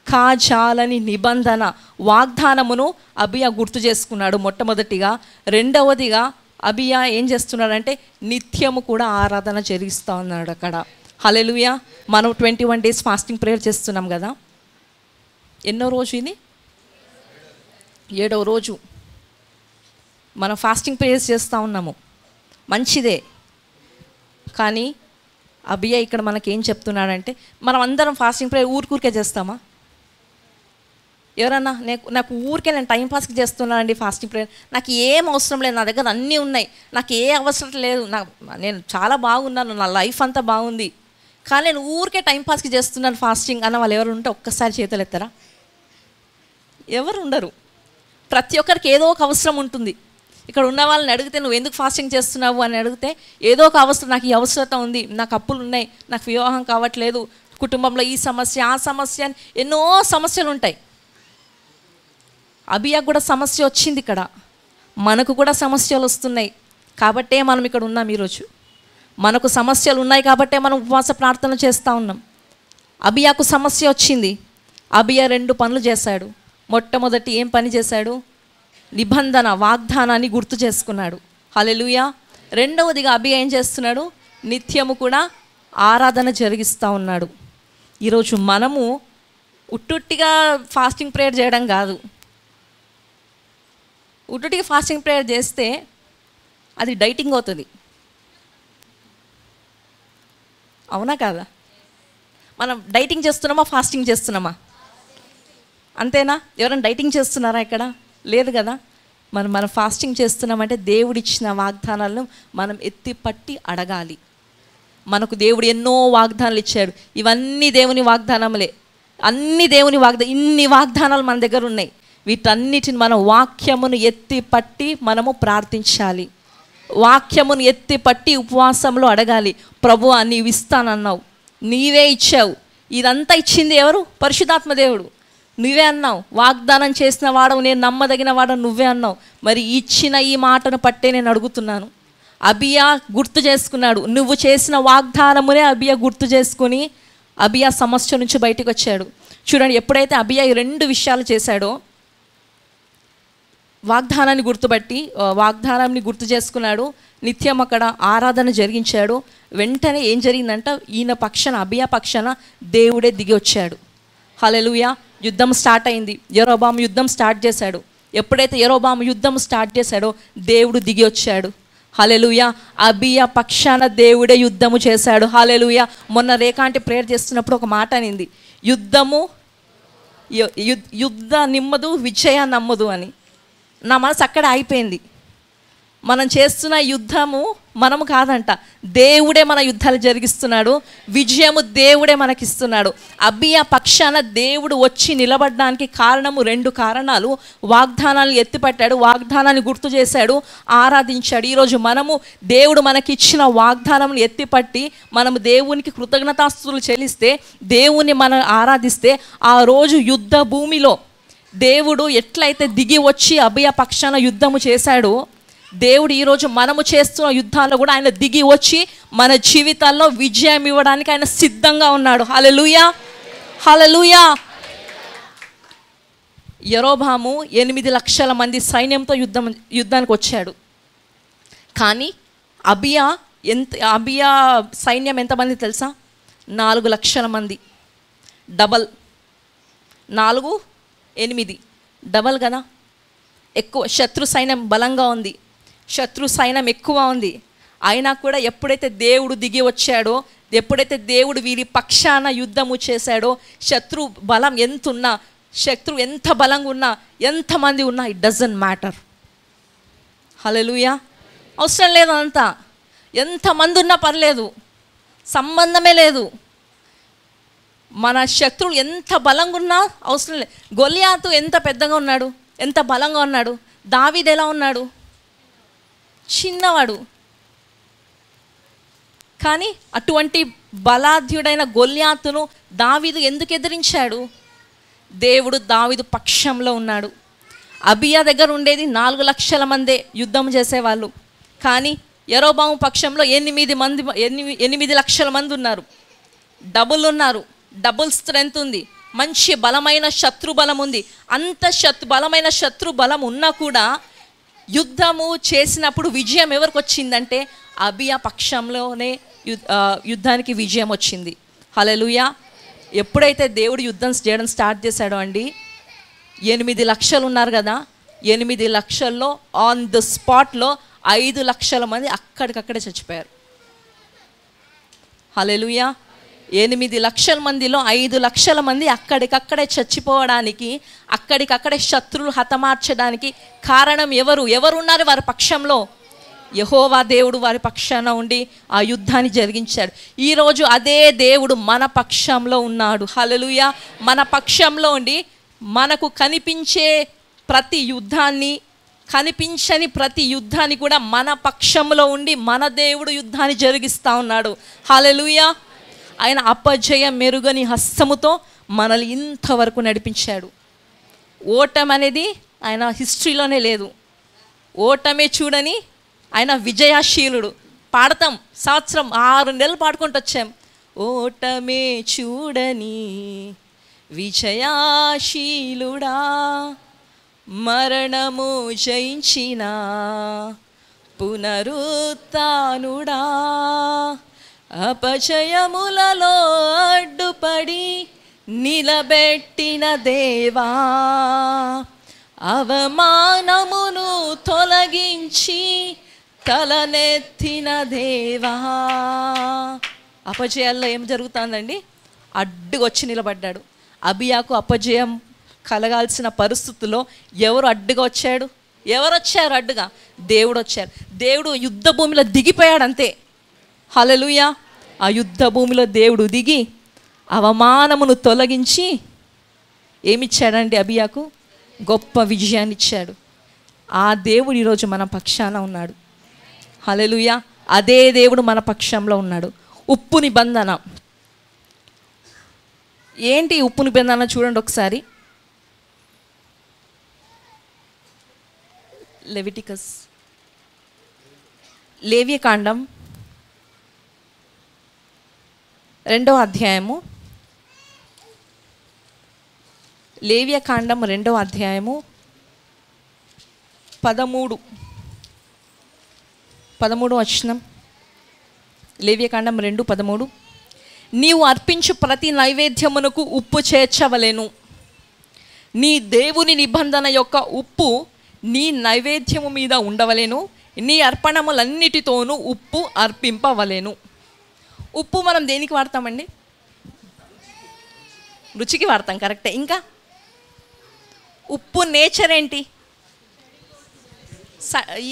కాజాలని నిబంధన, వాగ్దానమును అబియా గుర్తు చేసుకున్నాడు మొట్టమొదటిగా. రెండవదిగా అబియా ఏం చేస్తున్నాడంటే, నిత్యము కూడా ఆరాధన జరిగిస్తూ ఉన్నాడు అక్కడ. హల్లెలూయా. మనం 21 days ఫాస్టింగ్ ప్రేయర్ చేస్తున్నాం కదా. ఎన్నో రోజు ఇది? 7వ రోజు మనం ఫాస్టింగ్ ప్రేయర్స్ చేస్తూ ఉన్నాము. మంచిదే. కానీ అబియా ఇక్కడ మనకేం చెప్తున్నాడంటే, మనం అందరం ఫాస్టింగ్ ప్రేయర్ ఊరికే చేస్తామా? ఎవరన్నా నాకు ఊరికే నేను టైంపాస్కి చేస్తున్నానండి ఫాస్టింగ్ ప్రేయర్, నాకు ఏం అవసరం లేదు, నా దగ్గర అన్నీ ఉన్నాయి, నాకు ఏ అవసరం లేదు, నేను చాలా బాగున్నాను, నా లైఫ్ అంతా బాగుంది. కానీ నేను ఊరికే టైంపాస్కి చేస్తున్నాను ఫాస్టింగ్ అన్న వాళ్ళు ఎవరు ఉంటే ఒక్కసారి చేతులు ఎత్తారా? ఎవరు ఉండరు. ప్రతి ఒక్కరికి ఏదో ఒక అవసరం ఉంటుంది. ఇక్కడ ఉన్న వాళ్ళని అడిగితే నువ్వు ఎందుకు ఫాస్టింగ్ చేస్తున్నావు అని అడిగితే ఏదో ఒక అవసరం, నాకు ఈ అవసరత ఉంది, నాకు అప్పులు ఉన్నాయి, నాకు వివాహం కావట్లేదు, కుటుంబంలో ఈ సమస్య ఆ సమస్య అని ఎన్నో సమస్యలు ఉంటాయి. అబియాకు కూడా సమస్య వచ్చింది. ఇక్కడ మనకు కూడా సమస్యలు వస్తున్నాయి కాబట్టే మనం ఇక్కడ ఉన్నాం ఈరోజు. మనకు సమస్యలు ఉన్నాయి కాబట్టే మనం ఉపవాస ప్రార్థన చేస్తూ ఉన్నాం. అబియాకు సమస్య వచ్చింది. అబియా 2 పనులు చేశాడు. మొట్టమొదటి ఏం పని చేశాడు? నిబంధన, వాగ్దానాన్ని గుర్తు చేసుకున్నాడు. హల్లెలూయా. రెండవదిగా అబియా ఏం చేస్తున్నాడు? నిత్యము కూడా ఆరాధన జరిగిస్తూ ఉన్నాడు. ఈరోజు మనము ఉట్టుట్టిగా ఫాస్టింగ్ ప్రేయర్ చేయడం కాదు. ఉట్టుట్టిగా ఫాస్టింగ్ ప్రేయర్ చేస్తే అది డైటింగ్ అవుతుంది. అవునా కాదా? మనం డైటింగ్ చేస్తున్నామా, ఫాస్టింగ్ చేస్తున్నామా? అంతేనా? ఎవరైనా డైటింగ్ చేస్తున్నారా ఇక్కడ? లేదు కదా. మనం ఫాస్టింగ్ చేస్తున్నామంటే దేవుడిచ్చిన వాగ్దానాలను మనం ఎత్తి పట్టి అడగాలి. మనకు దేవుడు ఎన్నో వాగ్దానాలు ఇచ్చాడు. ఇవన్నీ దేవుని వాగ్దానములే. అన్ని దేవుని ఇన్ని వాగ్దానాలు మన దగ్గర ఉన్నాయి. వీటన్నిటిని మనం వాక్యమును ఎత్తి పట్టి మనము ప్రార్థించాలి. వాక్యమును ఎత్తి పట్టి ఉపవాసంలో అడగాలి. ప్రభువా నీవు ఇస్తానన్నావు, నీవే ఇచ్చావు. ఇదంతా ఇచ్చింది ఎవరు? పరిశుద్ధాత్మ దేవుడు. నువ్వే అన్నావు, వాగ్దానం చేసిన వాడవు, నేను నమ్మదగిన వాడవు నువ్వే అన్నావు. మరి ఇచ్చిన ఈ మాటను పట్టే నేను అడుగుతున్నాను. అబియా గుర్తు చేసుకున్నాడు. నువ్వు చేసిన వాగ్దానమునే అబియా గుర్తు చేసుకుని అబియా సమస్య నుంచి బయటకు వచ్చాడు. చూడండి, ఎప్పుడైతే అబియా ఈ 2 విషయాలు చేశాడో, వాగ్దానాన్ని వాగ్దానాన్ని గుర్తు చేసుకున్నాడు, నిత్యం అక్కడ ఆరాధన జరిగించాడు. వెంటనే ఏం జరిగిందంట? ఈయన పక్షాన, అబియా పక్షాన దేవుడే దిగి వచ్చాడు. హల్లెలూయా. యుద్ధం స్టార్ట్ అయింది. యెరోబాము యుద్ధం స్టార్ట్ చేశాడు. ఎప్పుడైతే యెరోబాము యుద్ధం స్టార్ట్ చేశాడో దేవుడు దిగి వచ్చాడు. హల్లెలూయా. అబియా పక్షాన దేవుడే యుద్ధము చేశాడు. హల్లెలూయా. మొన్న రేఖాంటి ప్రేయర్ చేస్తున్నప్పుడు ఒక మాట అనింది, యుద్ధ నిమ్మదు, విజయ నమ్మదు అని. నా మనసు అక్కడ అయిపోయింది. మనం చేస్తున్న యుద్ధము మనము కాదంట, దేవుడే మన యుద్ధాలు జరిగిస్తున్నాడు. విజయము దేవుడే మనకిస్తున్నాడు. అబియా పక్షాన దేవుడు వచ్చి నిలబడడానికి కారణము 2 కారణాలు. వాగ్దానాలు ఎత్తిపట్టాడు, వాగ్దానాన్ని గుర్తు చేశాడు, ఆరాధించాడు. ఈరోజు మనము దేవుడు మనకిచ్చిన వాగ్దానములు ఎత్తిపట్టి మనము దేవునికి కృతజ్ఞతాస్తుతులు చెల్లిస్తే, దేవుని మనం ఆరాధిస్తే, ఆ రోజు యుద్ధ భూమిలో దేవుడు ఎట్లయితే దిగి వచ్చి అబియా పక్షాన యుద్ధము చేశాడో, దేవుడు ఈరోజు మనము చేస్తున్న యుద్ధాల్లో కూడా ఆయన దిగి వచ్చి మన జీవితాల్లో విజయం ఇవ్వడానికి ఆయన సిద్ధంగా ఉన్నాడు. హల్లెలూయా, హల్లెలూయా. యెరోబాము 8 లక్షల మంది సైన్యంతో యుద్ధానికి వచ్చాడు. కానీ అబియా సైన్యం ఎంతమంది తెలుసా? 4 లక్షల మంది. డబల్. 4, 8 డబల్ కదా. ఎక్కువ శత్రు సైన్యం బలంగా ఉంది, శత్రు సైన్యం ఎక్కువ ఉంది. అయినా కూడా ఎప్పుడైతే దేవుడు దిగి వచ్చాడో, ఎప్పుడైతే దేవుడు వీరి పక్షాన యుద్ధము చేశాడో, శత్రు బలం ఎంతున్నా, శత్రువు ఎంత బలంగా ఉన్నా, ఎంతమంది ఉన్నా, ఇట్ డజంట్ మ్యాటర్. హల్లెలూయా. అవసరం లేదు అంతా. ఎంతమంది ఉన్నా పర్లేదు, సంబంధమే లేదు. మన శత్రువులు ఎంత బలంగా ఉన్నా అవసరం లేదు. గొలియాతు ఎంత పెద్దగా ఉన్నాడు, ఎంత బలంగా ఉన్నాడు. దావీదు ఎలా ఉన్నాడు? చిన్నవాడు. కానీ అటువంటి బలాఢ్యుడైన గొలియాతును దావీదు ఎందుకు ఎదిరించాడు? దేవుడు దావీదు పక్షంలో ఉన్నాడు. అబియా దగ్గర ఉండేది 4 లక్షల మందే యుద్ధం చేసేవాళ్ళు. కానీ యెరోబాము పక్షంలో 8 లక్షల మంది ఉన్నారు. డబుల్ ఉన్నారు. డబుల్ స్ట్రెంత్ ఉంది. మంచి బలమైన శత్రు బలం ఉంది. అంత బలమైన శత్రు బలం ఉన్నా కూడా యుద్ధము చేసినప్పుడు విజయం ఎవరికి వచ్చిందంటే అబియా పక్షంలోనే యుద్ధానికి విజయం వచ్చింది. హల్లెలూయా. ఎప్పుడైతే దేవుడు యుద్ధం చేయడం స్టార్ట్ చేశాడో అండి, 8 లక్షలు ఉన్నారు కదా, 8 లక్షల్లో ఆన్ ద స్పాట్లో 5 లక్షల మంది అక్కడికక్కడే చచ్చిపోయారు. హల్లెలూయా. 8 లక్షల మందిలో 5 లక్షల మంది అక్కడికక్కడే చచ్చిపోవడానికి, అక్కడికక్కడే శత్రువులు హతమార్చడానికి కారణం ఎవరున్నారు వారి పక్షంలో? యెహోవా దేవుడు వారి పక్షాన ఉండి ఆ యుద్ధాన్ని జరిగించాడు. ఈరోజు అదే దేవుడు మన పక్షంలో ఉన్నాడు. హల్లెలూయా. మన పక్షంలో ఉండి మనకు కనిపించే ప్రతి యుద్ధాన్ని, కనిపించని ప్రతి యుద్ధాన్ని కూడా మన పక్షంలో ఉండి మన దేవుడు యుద్ధాన్ని జరిగిస్తూ ఉన్నాడు. హల్లెలూయా. ఆయన అపజయం మెరుగని హస్తముతో మనల్ని ఇంతవరకు నడిపించాడు. ఓటమి అనేది ఆయన హిస్టరీలోనే లేదు. ఓటమే చూడని ఆయన విజయశీలుడు. పాడతాం, సంవత్సరం 6 నెలలు పాడుకుంటూ వచ్చాం. ఓటమే చూడని విజయశీలుడా, మరణము జయించిన పునరుత్థానుడా, అపజయములలో అడ్డుపడి నిలబెట్టిన దేవా, అవమానమును తొలగించి తలనెత్తిన దేవా. అపజయాల్లో ఏం జరుగుతుందండి? అడ్డుగొచ్చి నిలబడ్డాడు. అబియాకు అపజయం కలగాల్సిన పరిస్థితుల్లో ఎవరు అడ్డుగా వచ్చాడు? ఎవరు వచ్చారు అడ్డుగా? దేవుడు వచ్చారు. దేవుడు యుద్ధ భూమిలో దిగిపోయాడు అంతే. హల్లెలూయా. ఆ యుద్ధ భూమిలో దేవుడు దిగి అవమానమును తొలగించి ఏమిచ్చాడండి? అబియాకు గొప్ప విజయాన్ని ఇచ్చాడు. ఆ దేవుడు ఈరోజు మన పక్షాన ఉన్నాడు. హల్లెలూయా. అదే దేవుడు మన పక్షంలో ఉన్నాడు. ఉప్పు నిబంధన ఏంటి? ఉప్పు నిబంధన చూడండి ఒకసారి. లెవిటికస్, లేవియకాండం 2వ అధ్యాయము, లేవియకాండం 2వ అధ్యాయము 13వ వచనం. లేవియకాండం 2:13. నీవు అర్పించు ప్రతి నైవేద్యమునకు ఉప్పు చేర్చవలెను. నీ దేవుని నిబంధన యొక్క ఉప్పు నీ నైవేద్యము మీద ఉండవలెను. నీ అర్పణములన్నిటితోనూ ఉప్పు అర్పింపవలెను. ఉప్పు మనం దేనికి వాడతామండి? రుచికి వాడతాం, కరెక్టే. ఇంకా ఉప్పు నేచర్ ఏంటి?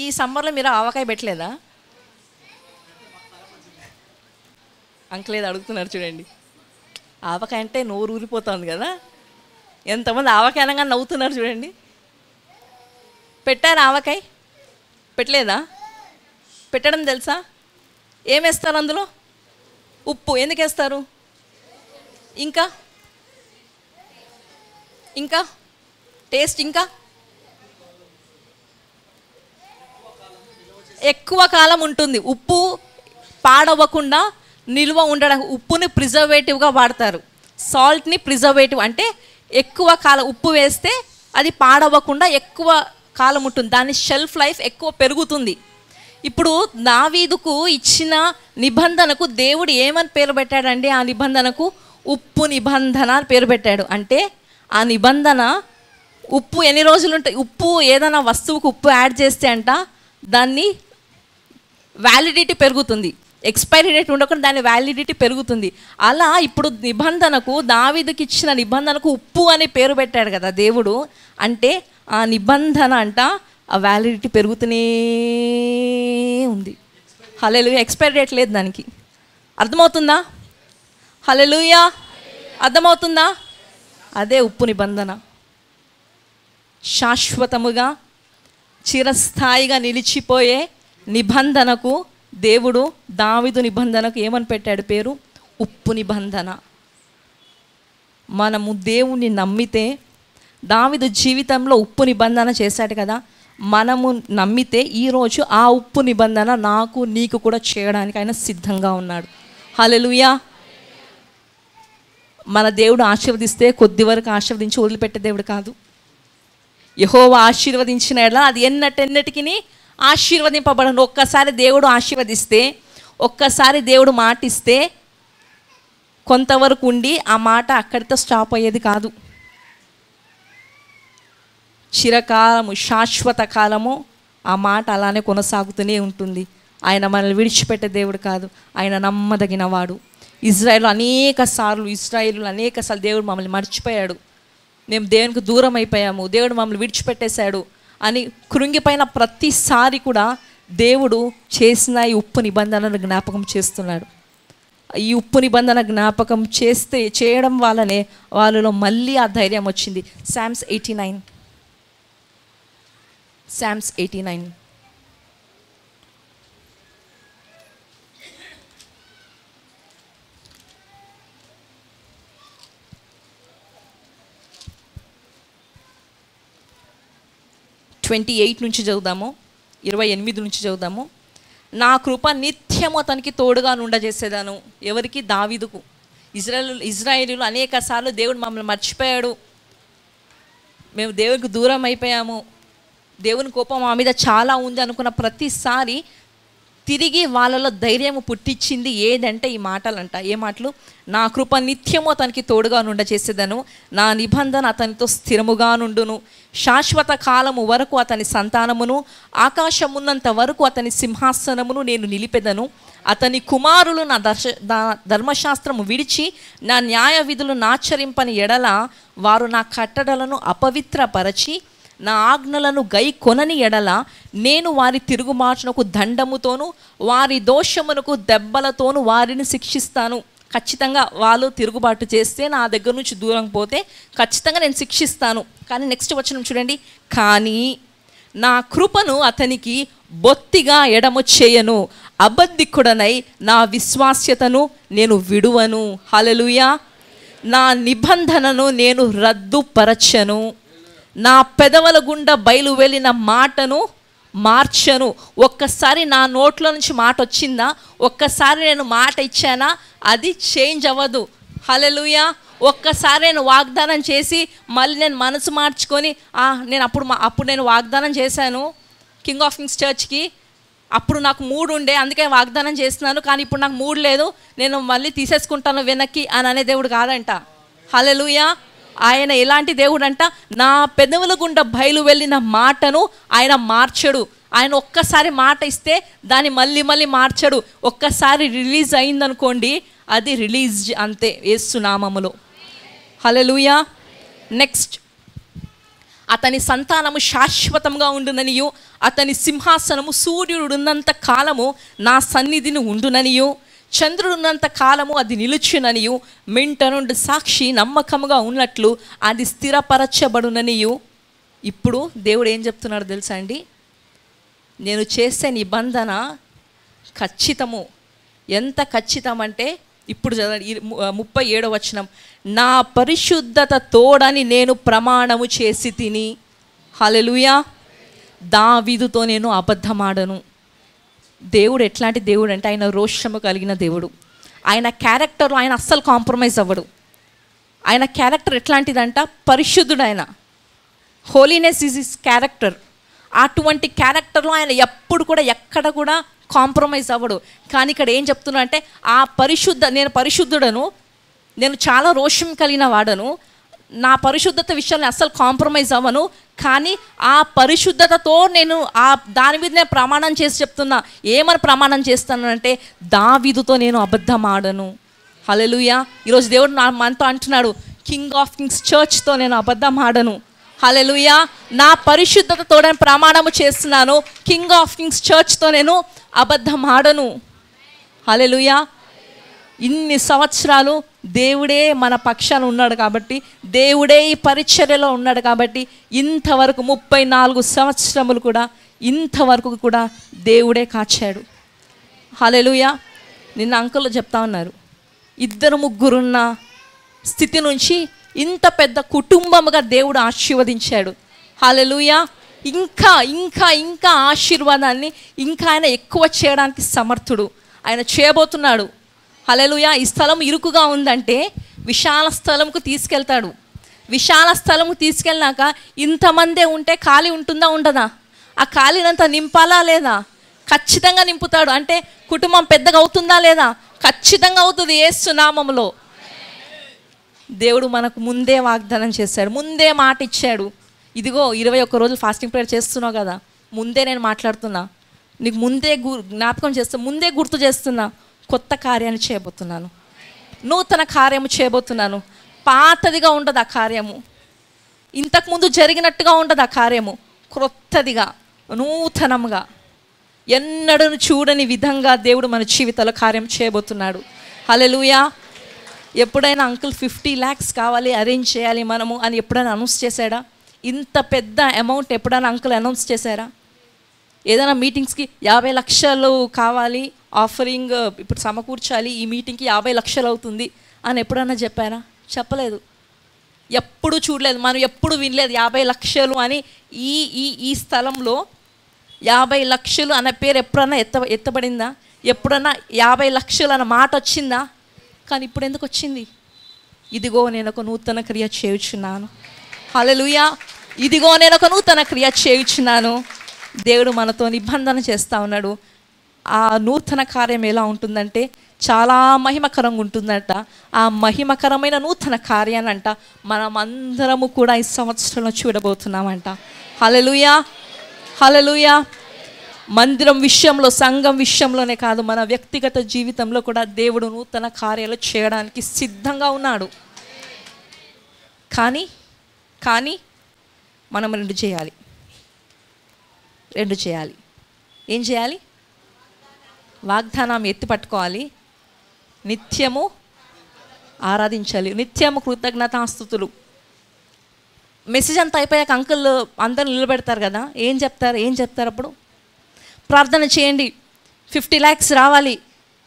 ఈ సమ్మర్లో మీరు ఆవకాయ పెట్టలేదా? అంకలేదు అడుగుతున్నారు చూడండి. ఆవకాయ అంటే నోరు ఊరిపోతుంది కదా. ఎంతమంది ఆవకాయ అనగా నవ్వుతున్నారు చూడండి. పెట్టారా ఆవకాయ? పెట్టలేదా? పెట్టడం తెలుసా? ఏమేస్తారు అందులో? ఉప్పు. ఎందుకు వేస్తారు? ఇంకా ఇంకా టేస్ట్, ఇంకా ఎక్కువ కాలం ఉంటుంది. ఉప్పు పాడవకుండా నిల్వ ఉండడం. ఉప్పుని ప్రిజర్వేటివ్గా వాడతారు. సాల్ట్ని ప్రిజర్వేటివ్ అంటే ఎక్కువ కాలం ఉప్పు వేస్తే అది పాడవకుండా ఎక్కువ కాలం ఉంటుంది. దాని షెల్ఫ్ లైఫ్ ఎక్కువ పెరుగుతుంది. ఇప్పుడు దావీదుకు ఇచ్చిన నిబంధనకు దేవుడు ఏమని పేరు పెట్టాడండి? ఆ నిబంధనకు ఉప్పు నిబంధన అని పేరు పెట్టాడు. అంటే ఆ నిబంధన ఉప్పు ఎన్ని రోజులు ఉంటాయి? ఉప్పు ఏదైనా వస్తువుకు ఉప్పు యాడ్ చేస్తే అంట దాన్ని వ్యాలిడిటీ పెరుగుతుంది. ఎక్స్పైరీ డేట్ ఉండకుండా దాని వ్యాలిడిటీ పెరుగుతుంది. అలా ఇప్పుడు నిబంధనకు, దావీదుకి ఇచ్చిన నిబంధనకు ఉప్పు అని పేరు పెట్టాడు కదా దేవుడు. అంటే ఆ నిబంధన అంట ఆ వ్యాలిడిటీ పెరుగుతూనే ఉంది. హల్లెలూయా. ఎక్స్పైరీ డేట్ లేదు దానికి. అర్థమవుతుందా? హల్లెలూయా. అర్థమవుతుందా? అదే ఉప్పు నిబంధన. శాశ్వతముగా చిరస్థాయిగా నిలిచిపోయే నిబంధనకు దేవుడు దావీదు నిబంధనకు ఏమని పెట్టాడు పేరు? ఉప్పు నిబంధన. మనము దేవుణ్ణి నమ్మితే, దావీదు జీవితంలో ఉప్పు నిబంధన చేశాడు కదా, మనము నమ్మితే ఈరోజు ఆ ఉప్పు నిబంధన నాకు నీకు కూడా చేయడానికి ఆయన సిద్ధంగా ఉన్నాడు. హల్లెలూయా. మన దేవుడు ఆశీర్వదిస్తే కొద్ది వరకు ఆశీర్వదించి వదిలిపెట్టే దేవుడు కాదు. యెహోవా ఆశీర్వదించిన ఎడల అది ఎన్నటెన్నటికి ఆశీర్వదింపబడను. ఒక్కసారి దేవుడు ఆశీర్వదిస్తే, ఒక్కసారి దేవుడు మాటిస్తే కొంతవరకు ఉండి ఆ మాట అక్కడితో స్టాప్ అయ్యేది కాదు. చిరకాలము, శాశ్వత కాలము ఆ మాట అలానే కొనసాగుతూనే ఉంటుంది. ఆయన మనల్ని విడిచిపెట్టే దేవుడు కాదు. ఆయన నమ్మదగిన వాడు. ఇజ్రాయేల్ అనేక సార్లు దేవుడు మమ్మల్ని మర్చిపోయాడు, మేము దేవునికి దూరం అయిపోయాము, దేవుడు మమ్మల్ని విడిచిపెట్టేశాడు అని కృంగిపోయిన ప్రతిసారి కూడా దేవుడు చేసిన ఈ ఉప్పు నిబంధనను జ్ఞాపకం చేస్తున్నాడు. ఈ ఉప్పు నిబంధన జ్ఞాపకం చేయడం వల్లనే వాళ్ళలో మళ్ళీ ఆ ధైర్యం వచ్చింది. Psalms 89. Psalms 89. నుంచి చదువుదాము, 28 నుంచి చదువుదాము. నా కృప నిత్యము అతనికి తోడుగా నుండజేసేదాను. ఎవరికి? దావీదుకు. ఇజ్రాయేలీలు అనేక సార్లు దేవుడు మమ్మల్ని మర్చిపోయాడు, మేము దేవునికి దూరం అయిపోయాము, దేవుని కోపం మా మీద చాలా ఉంది అనుకున్న ప్రతిసారి తిరిగి వాళ్ళలో ధైర్యం పుట్టించింది ఏదంటే ఈ మాటలంట. ఏ మాటలు? నా కృప నిత్యము అతనికి తోడుగా నుండ చేసేదను, నా నిబంధన అతనితో స్థిరముగా నుండును, శాశ్వత కాలము వరకు అతని సంతానమును, ఆకాశమున్నంత వరకు అతని సింహాసనమును నేను నిలిపెదను. అతని కుమారులు నా ధర్మశాస్త్రము విడిచి నా న్యాయ విధులను ఆచరింపని ఎడల వారు నా కట్టడలను అపవిత్రపరచి నా ఆజ్ఞలను గై కొనని ఎడల నేను వారి తిరుగుమార్చునకు దండముతోను వారి దోషమునకు దెబ్బలతోను వారిని శిక్షిస్తాను. ఖచ్చితంగా వాళ్ళు తిరుగుబాటు చేస్తే, నా దగ్గర నుంచి దూరం పోతే ఖచ్చితంగా నేను శిక్షిస్తాను. కానీ నెక్స్ట్ వచనం చూడండి. కానీ నా కృపను అతనికి బొత్తిగా ఎడము చేయను, అబద్ధికుడనై నా విశ్వాస్యతను నేను విడువను. హల్లెలూయా. నా నిబంధనను నేను రద్దుపరచను, నా పెదవుల గుండా బయలు వెళ్ళిన మాటను మార్చను. ఒక్కసారి నా నోట్లో నుంచి మాట వచ్చిందా, ఒక్కసారి నేను మాట ఇచ్చానా, అది చేంజ్ అవ్వదు. హల్లెలూయా. ఒక్కసారి నేను వాగ్దానం చేసి మళ్ళీ నేను మనసు మార్చుకొని నేను అప్పుడు నేను వాగ్దానం చేశాను కింగ్ ఆఫ్ కింగ్స్ చర్చ్కి, అప్పుడు నాకు మూడు ఉండే అందుకే వాగ్దానం చేస్తున్నాను, కానీ ఇప్పుడు నాకు మూడు లేదు, నేను మళ్ళీ తీసేసుకుంటాను వెనక్కి అని అనే దేవుడు కాదంట. హల్లెలూయా. ఆయన ఎలాంటి దేవుడు అంట? నా పెదవుల గుండా బయలు వెళ్ళిన మాటను ఆయన మార్చడు. ఆయన ఒక్కసారి మాట ఇస్తే దాన్ని మళ్ళీ మళ్ళీ మార్చడు. ఒక్కసారి రిలీజ్ అయిందనుకోండి, అది రిలీజ్ అంతే, యేసు నామములో. హల్లెలూయా. నెక్స్ట్, అతని సంతానము శాశ్వతంగా ఉండుననియు, అతని సింహాసనము సూర్యుడు ఉన్నంత కాలము నా సన్నిధిని ఉండుననియు, చంద్రుడు ఉన్నంత కాలము అది నిలుచుననియు, మింట నుండి సాక్షి నమ్మకముగా ఉన్నట్లు అది స్థిరపరచబడుననియు. ఇప్పుడు దేవుడు ఏం చెప్తున్నాడు తెలుసా అండి? నేను చేసే నిబంధన ఖచ్చితము. ఎంత ఖచ్చితం అంటే ఇప్పుడు చదవండి, 37వ వచనం. నా పరిశుద్ధత తోడని నేను ప్రమాణము చేసి తిని. హల్లెలూయా. దావీదుతో నేను అబద్ధమాడను. దేవుడు ఎట్లాంటి దేవుడు అంటే ఆయన రోషము కలిగిన దేవుడు. ఆయన క్యారెక్టర్లో ఆయన అస్సలు కాంప్రమైజ్ అవ్వడు. ఆయన క్యారెక్టర్ ఎట్లాంటిదంట? పరిశుద్ధుడు. ఆయన హోలీనెస్ ఈజ్ హిస్ క్యారెక్టర్. అటువంటి క్యారెక్టర్లో ఆయన ఎప్పుడు కూడా ఎక్కడ కూడా కాంప్రమైజ్ అవ్వడు. కానీ ఇక్కడ ఏం చెప్తున్నా అంటే నేను పరిశుద్ధుడను, నేను చాలా రోషం కలిగిన వాడను, నా పరిశుద్ధత విషయాన్ని అస్సలు కాంప్రమైజ్ అవ్వను, కానీ ఆ పరిశుద్ధతతో నేను దాని మీద నేను ప్రమాణం చేసి చెప్తున్నా. ఏమని ప్రమాణం చేస్తానంటే దావీదుతో నేను అబద్ధం ఆడను. హల్లెలూయా. ఈరోజు దేవుడు మనతో అంటున్నాడు, కింగ్ ఆఫ్ కింగ్స్ చర్చ్తో నేను అబద్ధం ఆడను. హల్లెలూయా. నా పరిశుద్ధతతో నేను ప్రమాణము చేస్తున్నాను, కింగ్ ఆఫ్ కింగ్స్ చర్చ్తో నేను అబద్ధం ఆడను. హల్లెలూయా. ఇన్ని సంవత్సరాలు దేవుడే మన పక్షాన ఉన్నాడు కాబట్టి, దేవుడే ఈ పరిచర్యలో ఉన్నాడు కాబట్టి, ఇంతవరకు 34 సంవత్సరములు కూడా ఇంతవరకు కూడా దేవుడే కాచాడు. హల్లెలూయా. నిన్న అంకుల్ చెప్తా ఉన్నారు, 2-3 స్థితి నుంచి ఇంత పెద్ద కుటుంబముగా దేవుడు ఆశీర్వదించాడు. హల్లెలూయా. ఇంకా ఇంకా ఇంకా ఆశీర్వాదాన్ని ఇంకా ఆయన ఎక్కువ చేయడానికి సమర్థుడు. ఆయన చేయబోతున్నాడు. హల్లెలూయా. ఈ స్థలం ఇరుకుగా ఉందంటే విశాల స్థలంకు తీసుకెళ్తాడు. విశాల స్థలంకు తీసుకెళ్ళినాక ఇంతమందే ఉంటే ఖాళీ ఉంటుందా ఉండదా? ఆ ఖాళీనంతా నింపాలా లేదా? ఖచ్చితంగా నింపుతాడు. అంటే కుటుంబం పెద్దగా అవుతుందా లేదా? ఖచ్చితంగా అవుతుంది యేసు నామములో. దేవుడు మనకు ముందే వాగ్దానం చేశాడు, ముందే మాట ఇచ్చాడు. ఇదిగో 21 రోజులు ఫాస్టింగ్ ప్రేయర్ చేస్తున్నావు కదా, ముందే నేను మాట్లాడుతున్నా, నీకు ముందే జ్ఞాపకం చేస్తున్నా, ముందే గుర్తు చేస్తున్నా, కొత్త కార్యాన్ని చేయబోతున్నాను, నూతన కార్యము చేయబోతున్నాను. పాతదిగా ఉండదు ఆ కార్యము, ఇంతకుముందు జరిగినట్టుగా ఉండదు ఆ కార్యము, క్రొత్తదిగా నూతనంగా. ఎన్నడూ చూడని విధంగా దేవుడు మన జీవితాల్లో కార్యం చేయబోతున్నాడు. హల్లెలూయా. ఎప్పుడైనా అంకుల్ 50 lakhs కావాలి, అరేంజ్ చేయాలి మనము అని ఎప్పుడైనా అనౌన్స్ చేశాడా? ఇంత పెద్ద అమౌంట్ ఎప్పుడైనా అంకుల్ అనౌన్స్ చేశారా? ఏదైనా మీటింగ్స్కి 50 లక్షలు కావాలి, ఆఫరింగ్ ఇప్పుడు సమకూర్చాలి, ఈ మీటింగ్కి 50 లక్షలు అవుతుంది అని ఎప్పుడైనా చెప్పారా? చెప్పలేదు. ఎప్పుడు చూడలేదు, మనం ఎప్పుడు వినలేదు 50 లక్షలు అని. ఈ ఈ ఈ స్థలంలో 50 లక్షలు అనే పేరు ఎప్పుడన్నా ఎత్తబడిందా? ఎప్పుడన్నా 50 లక్షలు అన్న మాట వచ్చిందా? కానీ ఇప్పుడు ఎందుకు వచ్చింది? ఇదిగో నేను ఒక నూతన క్రియ చేయుచున్నాను. హల్లెలూయా. ఇదిగో నేను ఒక నూతన క్రియ చేయుచున్నాను. దేవుడు మనతో నిబంధన చేస్తూ ఉన్నాడు. ఆ నూతన కార్యం ఎలా ఉంటుందంటే చాలా మహిమకరంగా ఉంటుందంట. ఆ మహిమకరమైన నూతన కార్యానంట మనమందరము కూడా ఈ సంవత్సరంలో చూడబోతున్నామంట. హల్లెలూయా. హల్లెలూయా. మందిరం విషయంలో, సంఘం విషయంలోనే కాదు, మన వ్యక్తిగత జీవితంలో కూడా దేవుడు నూతన కార్యాలు చేయడానికి సిద్ధంగా ఉన్నాడు. కానీ మనం రెండు చేయాలి. ఏం చేయాలి? వాగ్దానం ఎత్తి పట్టుకోవాలి, నిత్యము ఆరాధించాలి, నిత్యము కృతజ్ఞతాస్తుతులు. మెసేజ్ అంతా అయిపోయాక అంకుల్ అందరూ నిలబెడతారు కదా, ఏం చెప్తారు అప్పుడు? ప్రార్థన చేయండి, 50 lakhs రావాలి,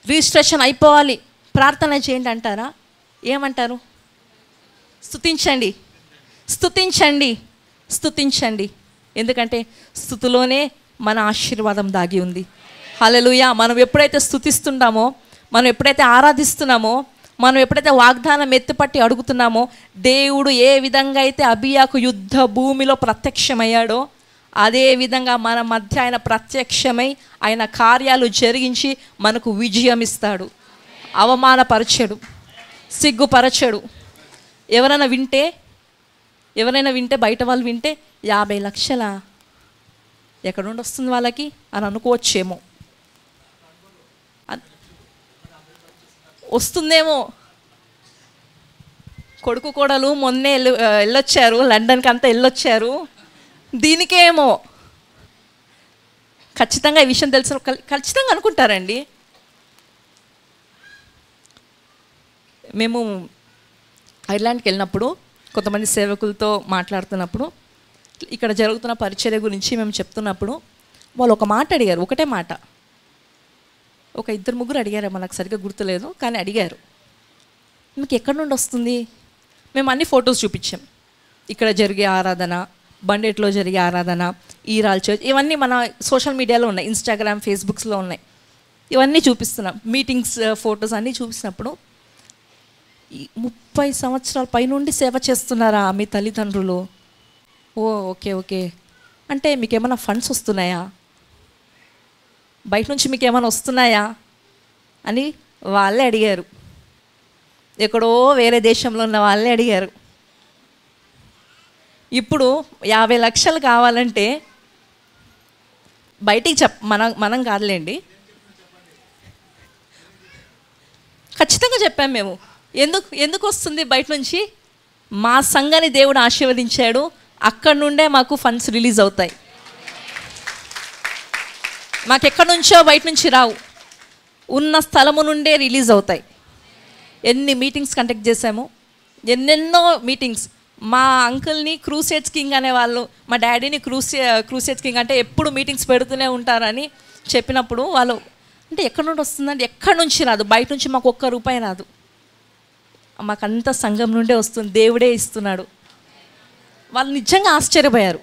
రిజిస్ట్రేషన్ అయిపోవాలి, ప్రార్థన చేయండి అంటారా? ఏమంటారు? స్తుతించండి. ఎందుకంటే స్తుతిలోనే మన ఆశీర్వాదం దాగి ఉంది. హల్లెలూయా. మనం ఎప్పుడైతే స్తుతిస్తున్నామో, మనం ఎప్పుడైతే ఆరాధిస్తున్నామో, మనం ఎప్పుడైతే వాగ్దానం ఎత్తిపట్టి అడుగుతున్నామో, దేవుడు ఏ విధంగా అయితే అబీయాకు యుద్ధ భూమిలో ప్రత్యక్షమయ్యాడో అదే విధంగా మన మధ్య ఆయన ప్రత్యక్షమై ఆయన కార్యాలు జరిగించి మనకు విజయం ఇస్తాడు. అవమానపరచడు, సిగ్గుపరచడు. ఎవరైనా వింటే బయట వాళ్ళు వింటే 50 లక్షల ఎక్కడ నుండి వస్తుంది వాళ్ళకి అని అనుకోవచ్చేమో, వస్తుందేమో. కొడుకు కోడలు మొన్నే వెళ్ళొచ్చారు, లండన్కి అంతా వెళ్ళొచ్చారు, దీనికేమో ఖచ్చితంగా ఈ విషయం తెలిసిన ఖచ్చితంగా అనుకుంటారండి. మేము ఐర్లాండ్కి వెళ్ళినప్పుడు కొంతమంది సేవకులతో మాట్లాడుతున్నప్పుడు ఇక్కడ జరుగుతున్న పరిచర్య గురించి మేము చెప్తున్నప్పుడు వాళ్ళు ఒక మాట అడిగారు, ఒకటే మాట. ఒక 2-3 అడిగారు, మనకు సరిగ్గా గుర్తులేదు, కానీ అడిగారు, మీకు ఎక్కడి నుండి వస్తుంది? మేము అన్ని ఫొటోస్ చూపించాం. ఇక్కడ జరిగే ఆరాధన, బండేట్లో జరిగే ఆరాధన, ఈరాల్ చర్చ్, ఇవన్నీ మన సోషల్ మీడియాలో ఉన్నాయి, ఇన్స్టాగ్రామ్, ఫేస్బుక్స్లో ఉన్నాయి. ఇవన్నీ చూపిస్తున్నాం, మీటింగ్స్ ఫొటోస్ అన్నీ చూపిస్తున్నప్పుడు 30 సంవత్సరాల పైనుండి సేవ చేస్తున్నారా మీ తల్లిదండ్రులు? ఓకే. అంటే మీకేమైనా ఫండ్స్ వస్తున్నాయా? బయట నుంచి మీకేమైనా వస్తున్నాయా అని వాళ్ళే అడిగారు. ఎక్కడో వేరే దేశంలో ఉన్న వాళ్ళే అడిగారు. ఇప్పుడు 50 లక్షలు కావాలంటే బయటికి మనం కాదులేండి, ఖచ్చితంగా చెప్పాం మేము. ఎందుకు వస్తుంది బయట నుంచి? మా సంఘాన్ని దేవుడు ఆశీర్వదించాడు, అక్కడి నుండే మాకు ఫండ్స్ రిలీజ్ అవుతాయి. మాకెక్కడి నుంచో బయట నుంచి రావు, ఉన్న స్థలము నుండే రిలీజ్ అవుతాయి. ఎన్ని మీటింగ్స్ కండక్ట్ చేశాము, ఎన్నెన్నో మీటింగ్స్. మా అంకుల్ని క్రూసేడ్స్ కింగ్ అనేవాళ్ళు, మా డాడీని క్రూసేడ్స్ కింగ్ అంటే ఎప్పుడు మీటింగ్స్ పెడుతూనే ఉంటారని చెప్పినప్పుడు వాళ్ళు అంటే ఎక్కడి నుండి వస్తుందంటే ఎక్కడి నుంచి రాదు, బయట నుంచి మాకు ₹1 రాదు, మాకంతా సంఘం నుండే వస్తుంది, దేవుడే ఇస్తున్నాడు. వాళ్ళు నిజంగా ఆశ్చర్యపోయారు.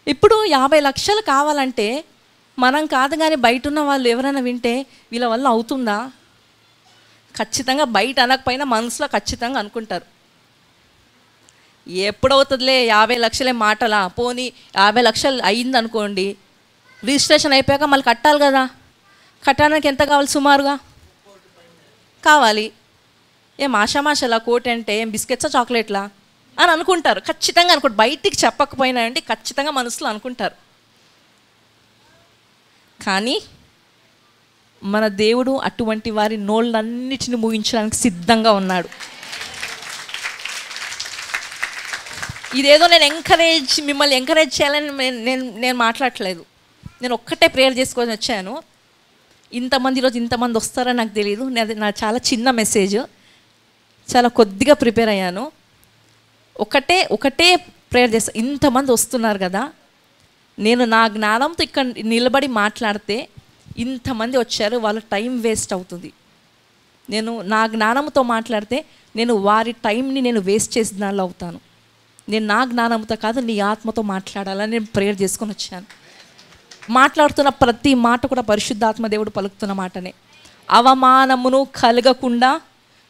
ఇప్పుడు 50 లక్షలు కావాలంటే మనం కాదు కానీ బయట ఉన్న వాళ్ళు ఎవరైనా వింటే వీళ్ళ వల్ల అవుతుందా? ఖచ్చితంగా బయట అనకపోయినా మనసులో ఖచ్చితంగా అనుకుంటారు, ఎప్పుడవుతుందిలే 50 లక్షలే మాటలా, పోనీ 50 లక్షలు అయ్యింది అనుకోండి, రిజిస్ట్రేషన్ అయిపోయాక మళ్ళీ కట్టాలి కదా, కట్టడానికి ఎంత కావాలి? సుమారుగా కావాలి. ఏం ఆషామాషలా కోటి అంటే ఏం బిస్కెట్సా చాక్లెట్లా అని అనుకుంటారు. ఖచ్చితంగా అనుకుంటారు, బయటికి చెప్పకపోయినా అండి ఖచ్చితంగా మనసులో అనుకుంటారు. కానీ మన దేవుడు అటువంటి వారి నోళ్ళన్నిటిని ముగించడానికి సిద్ధంగా ఉన్నాడు. ఇదేదో నేను మిమ్మల్ని ఎంకరేజ్ చేయాలని నేను మాట్లాడట్లేదు. నేను ఒక్కటే ప్రేయర్ చేసుకొని వచ్చాను. ఈరోజు ఇంతమంది వస్తారని నాకు తెలియదు. నా చాలా చిన్న మెసేజ్, చాలా కొద్దిగా ప్రిపేర్ అయ్యాను. ఒకటే ప్రేయర్ చేస్తా. ఇంతమంది వస్తున్నారు కదా, నేను నా జ్ఞానంతో ఇక్కడ నిలబడి మాట్లాడితే ఇంతమంది వచ్చారు, వాళ్ళ టైం వేస్ట్ అవుతుంది. నేను నా జ్ఞానంతో మాట్లాడితే నేను వారి టైంని నేను వేస్ట్ చేసిన దానిలో అవుతాను. నేను నా జ్ఞానంతో కాదు, నీ ఆత్మతో మాట్లాడాలని నేను ప్రేయర్ చేసుకొని వచ్చాను. మాట్లాడుతున్న ప్రతి మాట కూడా పరిశుద్ధాత్మ దేవుడు పలుకుతున్న మాటనే. అవమానమును కలగకుండా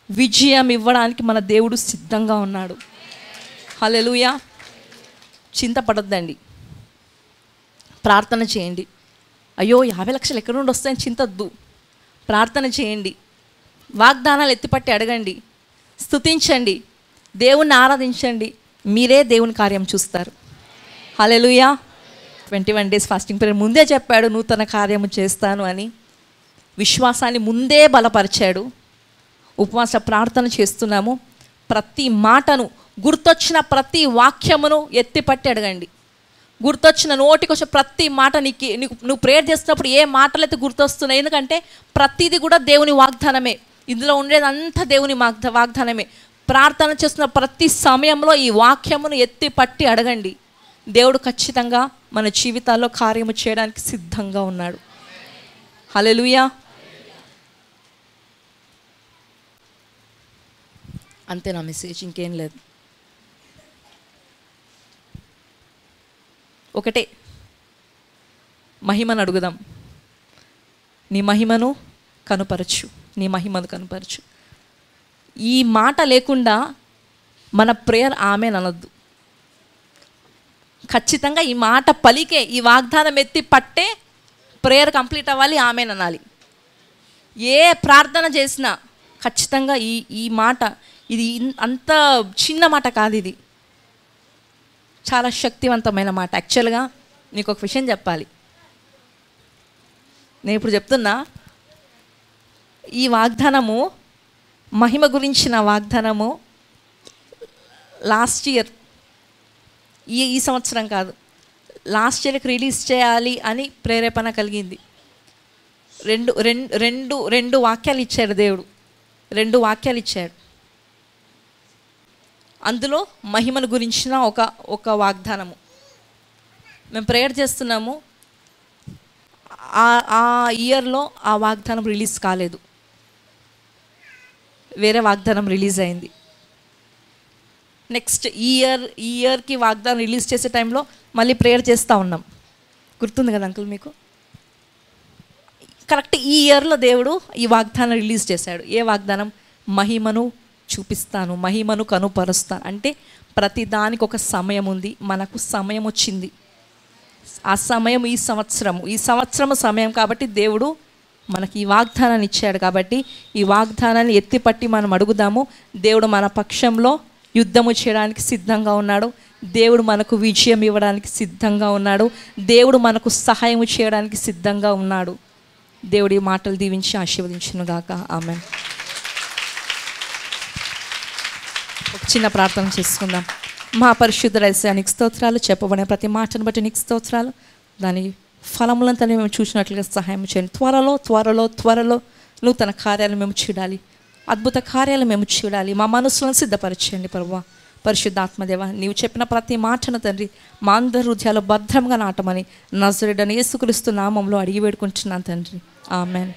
విజయం ఇవ్వడానికి మన దేవుడు సిద్ధంగా ఉన్నాడు. హల్లెలూయా. చింతపడొద్దండి, ప్రార్థన చేయండి. అయ్యో 50 లక్షలు ఎక్కడి నుండి వస్తాయని చింతొద్దు, ప్రార్థన చేయండి. వాగ్దానాలు ఎత్తిపట్టి అడగండి, స్తుతించండి, దేవుణ్ణి ఆరాధించండి. మీరే దేవుని కార్యం చూస్తారు. హల్లెలూయా. 21 days ఫాస్టింగ్ పీరియడ్ ముందే చెప్పాడు నూతన కార్యము చేస్తాను అని. విశ్వాసాన్ని ముందే బలపరిచాడు. ఉపవాస ప్రార్థన చేస్తున్నాము. ప్రతి మాటను, గుర్తొచ్చిన ప్రతి వాక్యమును ఎత్తిపట్టి అడగండి. గుర్తొచ్చిన నోటికొచ్చిన ప్రతి మాట నువ్వు ప్రేయర్ చేస్తున్నప్పుడు ఏ మాటలు అయితే గుర్తొస్తున్నాయి, ఎందుకంటే ప్రతిదీ కూడా దేవుని వాగ్దానమే. ఇందులో ఉండేదంతా దేవుని వాగ్దానమే. ప్రార్థన చేస్తున్న ప్రతి సమయంలో ఈ వాక్యమును ఎత్తిపట్టి అడగండి. దేవుడు ఖచ్చితంగా మన జీవితాల్లో కార్యము చేయడానికి సిద్ధంగా ఉన్నాడు. హల్లెలూయా. అంతే నా మెసేజ్, ఇంకేం లేదు. ఒకటే, మహిమను అడుగుదాం. నీ మహిమను కనుపరచు, నీ మహిమను కనుపరచు. ఈ మాట లేకుండా మన ప్రేయర్ ఆమెన్ అనొద్దు. ఖచ్చితంగా ఈ మాట పలికే, ఈ వాగ్దానం ఎత్తి పట్టే ప్రేయర్ కంప్లీట్ అవ్వాలి, ఆమెన్ అనాలి. ఏ ప్రార్థన చేసినా ఖచ్చితంగా ఈ మాట, ఇది అంత చిన్న మాట కాదు, ఇది చాలా శక్తివంతమైన మాట. యాక్చువల్గా నీకు ఒక విషయం చెప్పాలి. నేను ఇప్పుడు చెప్తున్నా, ఈ వాగ్దానము, మహిమ గురించిన వాగ్దానము లాస్ట్ ఇయర్, ఈ సంవత్సరం కాదు, లాస్ట్ ఇయర్కి రిలీజ్ చేయాలి అని ప్రేరేపణ కలిగింది. రెండు వాక్యాలు ఇచ్చాడు దేవుడు, 2 వాక్యాలు ఇచ్చాడు. అందులో మహిమను గురించిన ఒక వాగ్దానము మేము ప్రేయర్ చేస్తున్నాము. ఆ ఇయర్లో ఆ వాగ్దానం రిలీజ్ కాలేదు, వేరే వాగ్దానం రిలీజ్ అయింది. నెక్స్ట్ ఇయర్కి వాగ్దానం రిలీజ్ చేసే టైంలో మళ్ళీ ప్రేయర్ చేస్తూ ఉన్నాం. గుర్తుంది కదా అంకుల్ మీకు? కరెక్ట్ ఈ ఇయర్లో దేవుడు ఈ వాగ్దానం రిలీజ్ చేశాడు. ఏ వాగ్దానం? మహిమను చూపిస్తాను, మహిమను కనుపరుస్తాను. అంటే ప్రతి దానికి ఒక సమయం ఉంది. మనకు సమయం వచ్చింది. ఆ సమయం ఈ సంవత్సరం సమయం కాబట్టి దేవుడు మనకి ఈ వాగ్దానాన్ని ఇచ్చాడు. కాబట్టి ఈ వాగ్దానాన్ని ఎత్తిపట్టి మనం అడుగుదాము. దేవుడు మన పక్షంలో యుద్ధము చేయడానికి సిద్ధంగా ఉన్నాడు. దేవుడు మనకు విజయం ఇవ్వడానికి సిద్ధంగా ఉన్నాడు. దేవుడు మనకు సహాయం చేయడానికి సిద్ధంగా ఉన్నాడు. దేవుడి మాటలు దీవించి ఆశీర్వదించును గాక. ఆమేన్. ఒక చిన్న ప్రార్థన చేసుకుందాం. మా పరిశుద్ధ యేసయ్యా నీకు స్తోత్రాలు. చెప్పబడిన ప్రతి మాటను బట్టి నీకు స్తోత్రాలు. దాని ఫలములంతా మేము చూసినట్లుగా సహాయం చేయండి. త్వరలో నూతన కార్యాలు మేము చూడాలి, అద్భుత కార్యాలు మేము చూడాలి. మా మనసులను సిద్ధపరచండి ప్రభువా. పరిశుద్ధాత్మదేవ, నీవు చెప్పిన ప్రతి మాటను తండ్రి మా అందరి హృదయాలు భద్రంగా నాటమని నజరేయుడైన యేసుక్రీస్తు నామములో అడిగి వేడుకుంటున్నాను తండ్రి. ఆమేన్.